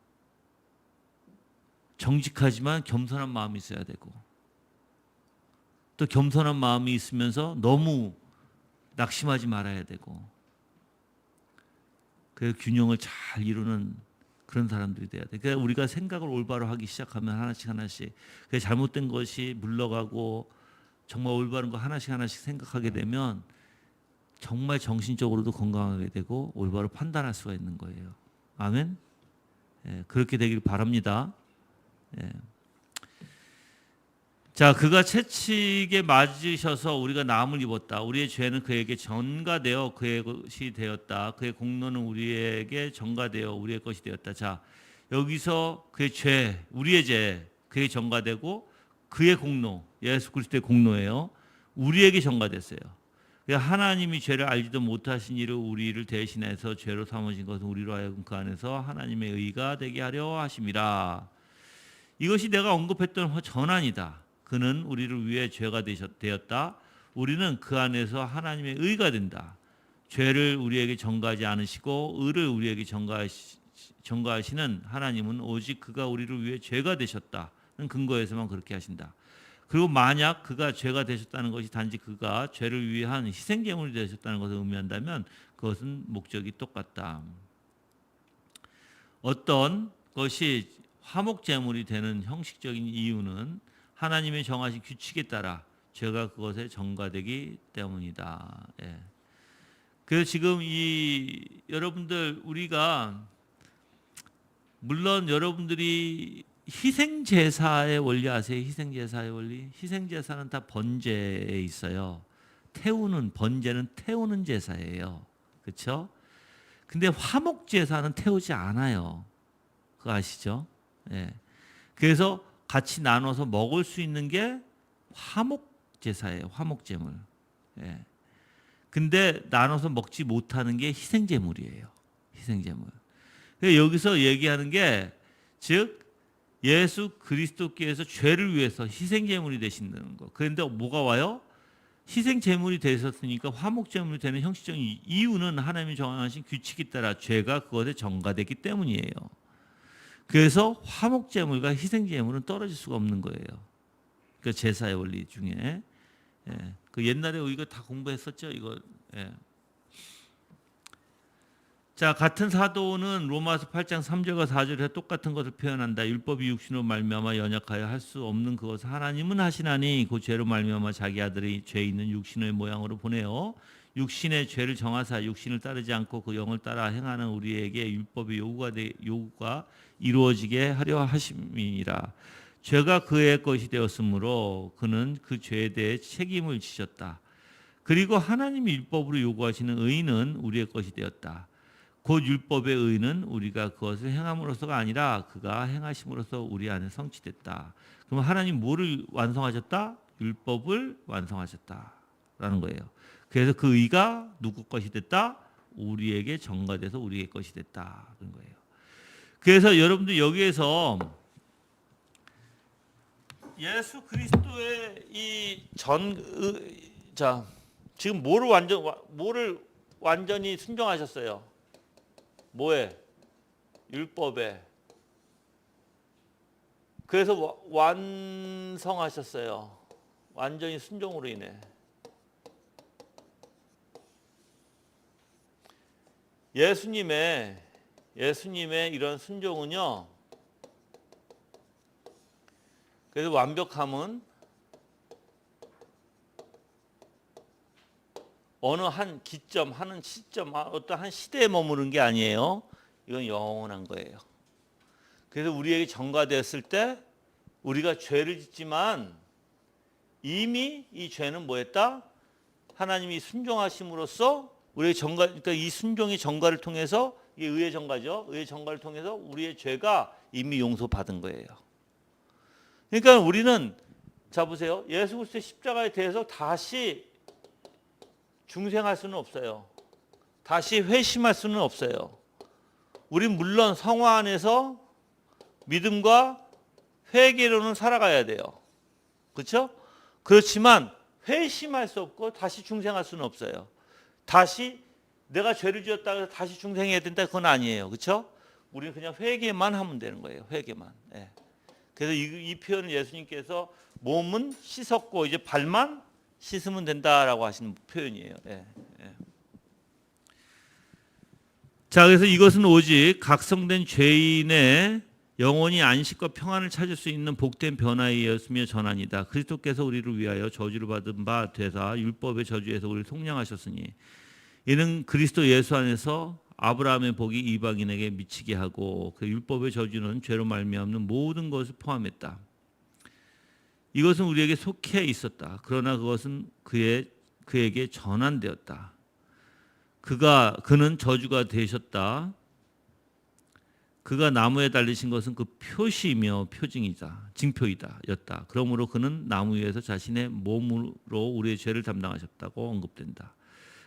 정직하지만 겸손한 마음이 있어야 되고, 또 겸손한 마음이 있으면서 너무 낙심하지 말아야 되고, 그 균형을 잘 이루는 그런 사람들이 돼야 돼. 그러니까 우리가 생각을 올바로 하기 시작하면 하나씩 그 잘못된 것이 물러가고 정말 올바른 거 하나씩 생각하게 되면 정말 정신적으로도 건강하게 되고 올바로 판단할 수가 있는 거예요. 아멘. 예, 그렇게 되길 바랍니다. 예. 자, 그가 채찍에 맞으셔서 우리가 나음을 입었다. 우리의 죄는 그에게 전가되어 그의 것이 되었다. 그의 공로는 우리에게 전가되어 우리의 것이 되었다. 자, 여기서 그의 죄, 우리의 죄, 그의 전가되고 그의 공로, 예수 그리스도의 공로예요. 우리에게 전가됐어요. 하나님이 죄를 알지도 못하신 이를 우리를 대신해서 죄로 삼으신 것은 우리로 하여금 그 안에서 하나님의 의가 되게 하려 하심이라. 이것이 내가 언급했던 전환이다. 그는 우리를 위해 죄가 되었다. 우리는 그 안에서 하나님의 의가 된다. 죄를 우리에게 전가하지 않으시고 의를 우리에게 전가하시는 하나님은 오직 그가 우리를 위해 죄가 되셨다는 근거에서만 그렇게 하신다. 그리고 만약 그가 죄가 되셨다는 것이 단지 그가 죄를 위한 희생제물이 되셨다는 것을 의미한다면 그것은 목적이 똑같다. 어떤 것이 화목제물이 되는 형식적인 이유는 하나님의 정하신 규칙에 따라 죄가 그것에 전가되기 때문이다. 예. 그래서 지금 여러분들 우리가 물론 여러분들이 희생제사의 원리 아세요? 희생제사의 원리? 희생제사는 다 번제에 있어요. 번제는 태우는 제사예요. 그렇죠? 근데 화목제사는 태우지 않아요. 그거 아시죠? 예. 그래서 같이 나눠서 먹을 수 있는 게 화목제사예요. 화목제물. 예. 근데 나눠서 먹지 못하는 게 희생제물이에요. 희생제물. 여기서 얘기하는 게 즉 예수 그리스도께서 죄를 위해서 희생제물이 되신다는 거. 그런데 뭐가 와요? 희생제물이 되셨으니까 화목제물이 되는 형식적인 이유는 하나님이 정하신 규칙에 따라 죄가 그것에 전가되기 때문이에요. 그래서 화목제물과 희생제물은 떨어질 수가 없는 거예요. 그 제사의 원리 중에. 예. 그 옛날에 이거 다 공부했었죠. 이거. 예. 자, 같은 사도는 로마서 8장 3절과 4절에 똑같은 것을 표현한다. 율법이 육신으로 말미암아 연약하여 할 수 없는 그것을 하나님은 하시나니 그 죄로 말미암아 자기 아들이 죄 있는 육신의 모양으로 보내어 육신의 죄를 정하사 육신을 따르지 않고 그 영을 따라 행하는 우리에게 율법의 요구가 이루어지게 하려 하심이라. 죄가 그의 것이 되었으므로 그는 그 죄에 대해 책임을 지셨다. 그리고 하나님이 율법으로 요구하시는 의는 우리의 것이 되었다. 곧 율법의 의는 우리가 그것을 행함으로써가 아니라 그가 행하심으로써 우리 안에 성취됐다. 그럼 하나님 뭐를 완성하셨다? 율법을 완성하셨다라는 거예요. 그래서 그 의가 누구 것이 됐다? 우리에게 전가돼서 우리의 것이 됐다는 거예요. 그래서 여러분들 여기에서 예수 그리스도의 지금 뭐를 완전히 순종하셨어요? 뭐에? 율법에. 그래서 완성하셨어요. 완전히 순종으로 인해. 예수님의 이런 순종은요. 그래서 완벽함은 어느 한 기점, 한 시점, 어떤 한 시대에 머무른 게 아니에요. 이건 영원한 거예요. 그래서 우리에게 전가되었을 때 우리가 죄를 짓지만 이미 이 죄는 뭐했다? 하나님이 순종하심으로써 우리의 그러니까 이 순종의 전가를 통해서 이게 의의 전가죠. 의의 전가를 통해서 우리의 죄가 이미 용서받은 거예요. 그러니까 우리는 자 보세요. 예수 그리스도의 십자가에 대해서 다시 중생할 수는 없어요. 다시 회심할 수는 없어요. 우린 물론 성화 안에서 믿음과 회개로는 살아가야 돼요. 그렇죠? 그렇지만 회심할 수 없고 다시 중생할 수는 없어요. 다시 내가 죄를 지었다 해서 다시 중생해야 된다 그건 아니에요. 그렇죠? 우리는 그냥 회개만 하면 되는 거예요. 회개만. 예. 그래서 이 표현을 예수님께서 몸은 씻었고 이제 발만 씻으면 된다라고 하시는 표현이에요. 예. 예. 자, 그래서 이것은 오직 각성된 죄인의 영원히 안식과 평안을 찾을 수 있는 복된 변화이었으며 전하니다. 그리스도께서 우리를 위하여 저주를 받은 바 되사 율법의 저주에서 우리를 속량하셨으니 이는 그리스도 예수 안에서 아브라함의 복이 이방인에게 미치게 하고 그 율법의 저주는 죄로 말미암는 모든 것을 포함했다. 이것은 우리에게 속해 있었다. 그러나 그것은 그에게 전환되었다. 그는 저주가 되셨다. 그가 나무에 달리신 것은 그 표시이며 표징이다. 징표이다. 였다. 그러므로 그는 나무 위에서 자신의 몸으로 우리의 죄를 담당하셨다고 언급된다.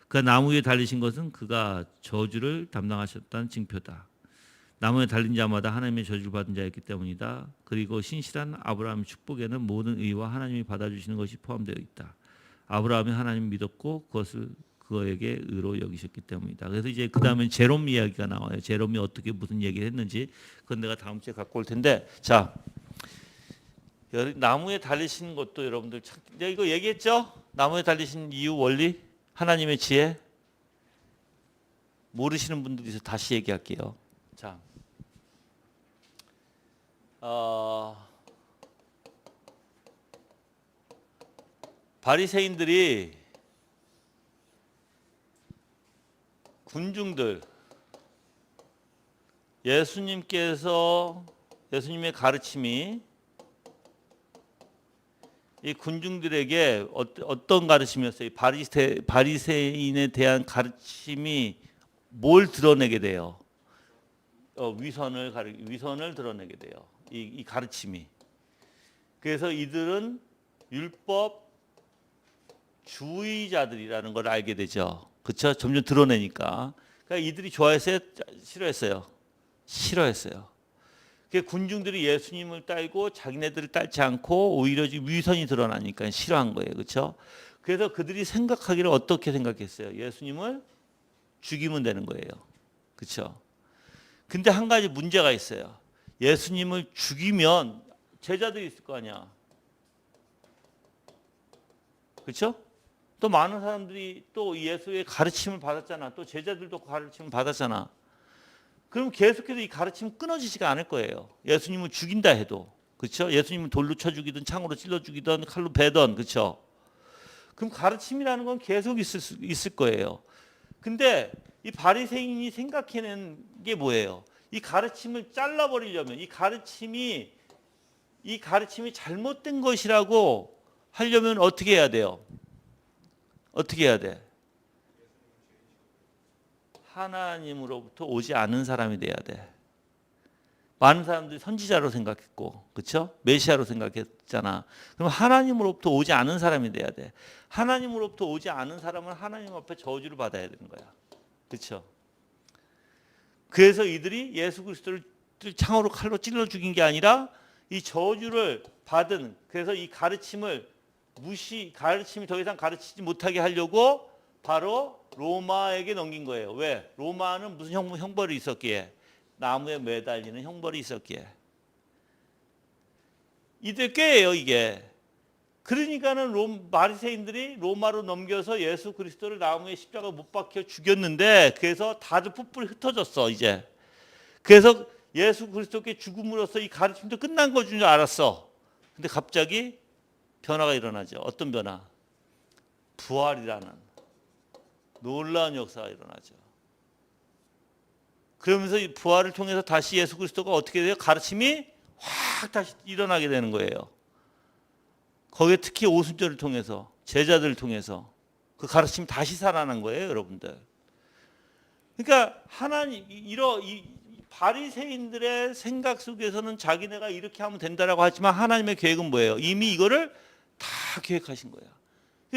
그가 나무 위에 달리신 것은 그가 저주를 담당하셨다는 징표다. 나무에 달린 자마다 하나님의 저주를 받은 자였기 때문이다. 그리고 신실한 아브라함의 축복에는 모든 의와 하나님이 받아주시는 것이 포함되어 있다. 아브라함이 하나님을 믿었고 그것을 그에게 의로 여기셨기 때문이다. 그래서 이제 그 다음에 제롬 이야기가 나와요. 제롬이 어떻게 무슨 얘기를 했는지 그건 내가 다음 주에 갖고 올 텐데, 자, 나무에 달리신 것도 여러분들 내가 이거 얘기했죠? 나무에 달리신 이유, 원리, 하나님의 지혜. 모르시는 분들이 있어서 다시 얘기할게요. 자, 바리새인들이 군중들 예수님의 가르침이 이 군중들에게 어떤 가르침이었어요? 바리새인에 대한 가르침이 뭘 드러내게 돼요? 위선을 드러내게 돼요. 이 가르침이. 그래서 이들은 율법 주의자들이라는 걸 알게 되죠. 그렇죠? 점점 드러내니까. 그러니까 이들이 좋아했어요? 싫어했어요? 싫어했어요. 군중들이 예수님을 따르고 자기네들을 따르지 않고 오히려 위선이 드러나니까 싫어한 거예요. 그렇죠? 그래서 그들이 생각하기를 어떻게 생각했어요? 예수님을 죽이면 되는 거예요. 그렇죠? 근데 한 가지 문제가 있어요. 예수님을 죽이면 제자들이 있을 거 아니야. 그렇죠? 또 많은 사람들이 또 예수의 가르침을 받았잖아. 또 제자들도 가르침을 받았잖아. 그럼 계속해서 이 가르침은 끊어지지가 않을 거예요. 예수님을 죽인다 해도. 그렇죠? 예수님을 돌로 쳐 죽이든 창으로 찔러 죽이든 칼로 베든. 그렇죠? 그럼 가르침이라는 건 계속 있을 거예요. 근데 이 바리새인이 생각해낸 게 뭐예요? 이 가르침을 잘라버리려면 이 가르침이 잘못된 것이라고 하려면 어떻게 해야 돼요? 어떻게 해야 돼? 하나님으로부터 오지 않은 사람이 돼야 돼. 많은 사람들이 선지자로 생각했고, 그렇죠? 메시아로 생각했잖아. 그럼 하나님으로부터 오지 않은 사람이 돼야 돼. 하나님으로부터 오지 않은 사람은 하나님 앞에 저주를 받아야 되는 거야. 그렇죠? 그래서 이들이 예수 그리스도를 창으로 칼로 찔러 죽인 게 아니라 이 저주를 받은, 그래서 이 가르침이 더 이상 가르치지 못하게 하려고 바로 로마에게 넘긴 거예요. 왜? 로마는 무슨 형벌이 있었기에? 나무에 매달리는 형벌이 있었기에. 이들 꾀예요, 이게. 그러니까는 바리새인들이 로마로 넘겨서 예수 그리스도를 나무에 십자가 못 박혀 죽였는데, 그래서 다들 뿔뿔이 흩어졌어, 이제. 그래서 예수 그리스도께 죽음으로써 이 가르침도 끝난 것인 줄 알았어. 근데 갑자기 변화가 일어나죠. 어떤 변화? 부활이라는 놀라운 역사가 일어나죠. 그러면서 이 부활을 통해서 다시 예수 그리스도가 어떻게 돼요? 가르침이 확 다시 일어나게 되는 거예요. 거기에 특히 오순절을 통해서, 제자들을 통해서 그 가르침이 다시 살아난 거예요, 여러분들. 그러니까 이 바리새인들의 생각 속에서는 자기네가 이렇게 하면 된다라고 하지만 하나님의 계획은 뭐예요? 이미 이거를 다 계획하신 거야.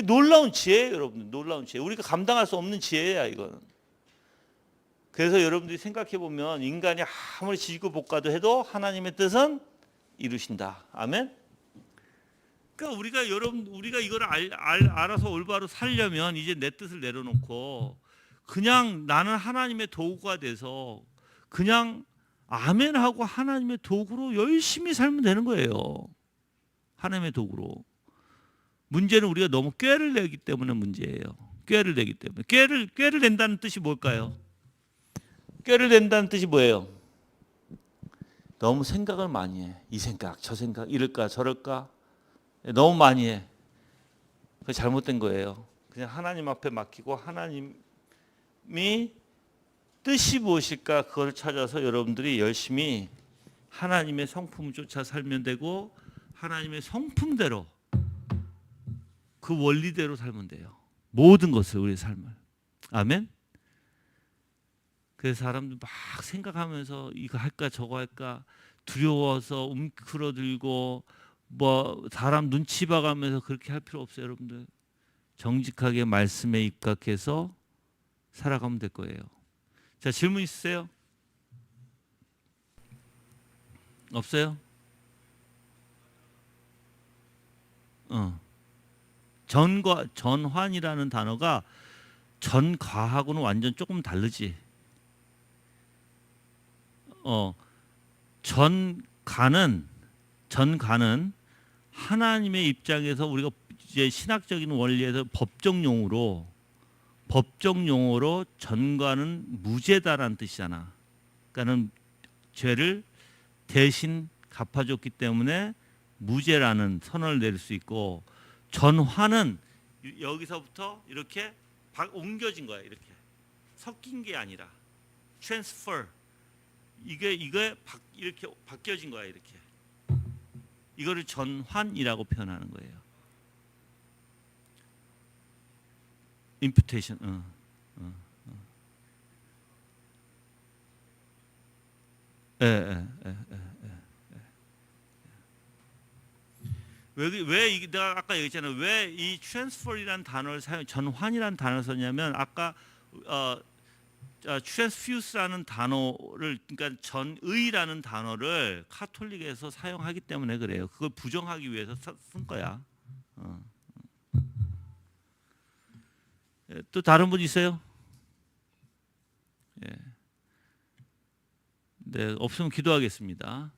놀라운 지혜예요, 여러분들. 놀라운 지혜. 우리가 감당할 수 없는 지혜야, 이거는. 그래서 여러분들이 생각해 보면 인간이 아무리 지지고 볶아도 해도 하나님의 뜻은 이루신다. 아멘. 그러니까 우리가 이걸 알아서 올바로 살려면 이제 내 뜻을 내려놓고 그냥 나는 하나님의 도구가 돼서 그냥 아멘하고 하나님의 도구로 열심히 살면 되는 거예요. 하나님의 도구로. 문제는 우리가 너무 꾀를 내기 때문에 문제예요. 꾀를 내기 때문에. 꾀를 낸다는 뜻이 뭘까요? 꾀를 낸다는 뜻이 뭐예요? 너무 생각을 많이 해. 이 생각, 저 생각, 이럴까 저럴까 너무 많이 해. 그게 잘못된 거예요. 그냥 하나님 앞에 맡기고 하나님이 뜻이 무엇일까 그걸 찾아서 여러분들이 열심히 하나님의 성품을 쫓아 살면 되고 하나님의 성품대로 그 원리대로 살면 돼요. 모든 것을 우리의 삶을. 아멘. 그래서 사람들 막 생각하면서 이거 할까 저거 할까 두려워서 움츠러들고 뭐 사람 눈치 봐가면서 그렇게 할 필요 없어요. 여러분들 정직하게 말씀에 입각해서 살아가면 될 거예요. 자, 질문 있으세요? 없어요? 전환이라는 단어가 전과하고는 완전 조금 다르지. 전가는 하나님의 입장에서 우리가 이제 신학적인 원리에서 법정 용어로 전가는 무죄다라는 뜻이잖아. 그러니까는 죄를 대신 갚아줬기 때문에 무죄라는 선언을 내릴 수 있고, 전화는 여기서부터 이렇게 옮겨진 거야. 이렇게 섞인 게 아니라 transfer. 이게 이렇게 바뀌어진 거야. 이렇게 이거를 전환이라고 표현하는 거예요. imputation. 예. 왜 내가 아까 얘기했잖아요. 왜 이 transfer이라는 단어를 전환이라는 단어를 썼냐면 아까 transfuse라는 단어를 그러니까 전의라는 단어를 카톨릭에서 사용하기 때문에 그래요. 그걸 부정하기 위해서 쓴 거야. 또 다른 분 있어요? 예. 네, 없으면 기도하겠습니다.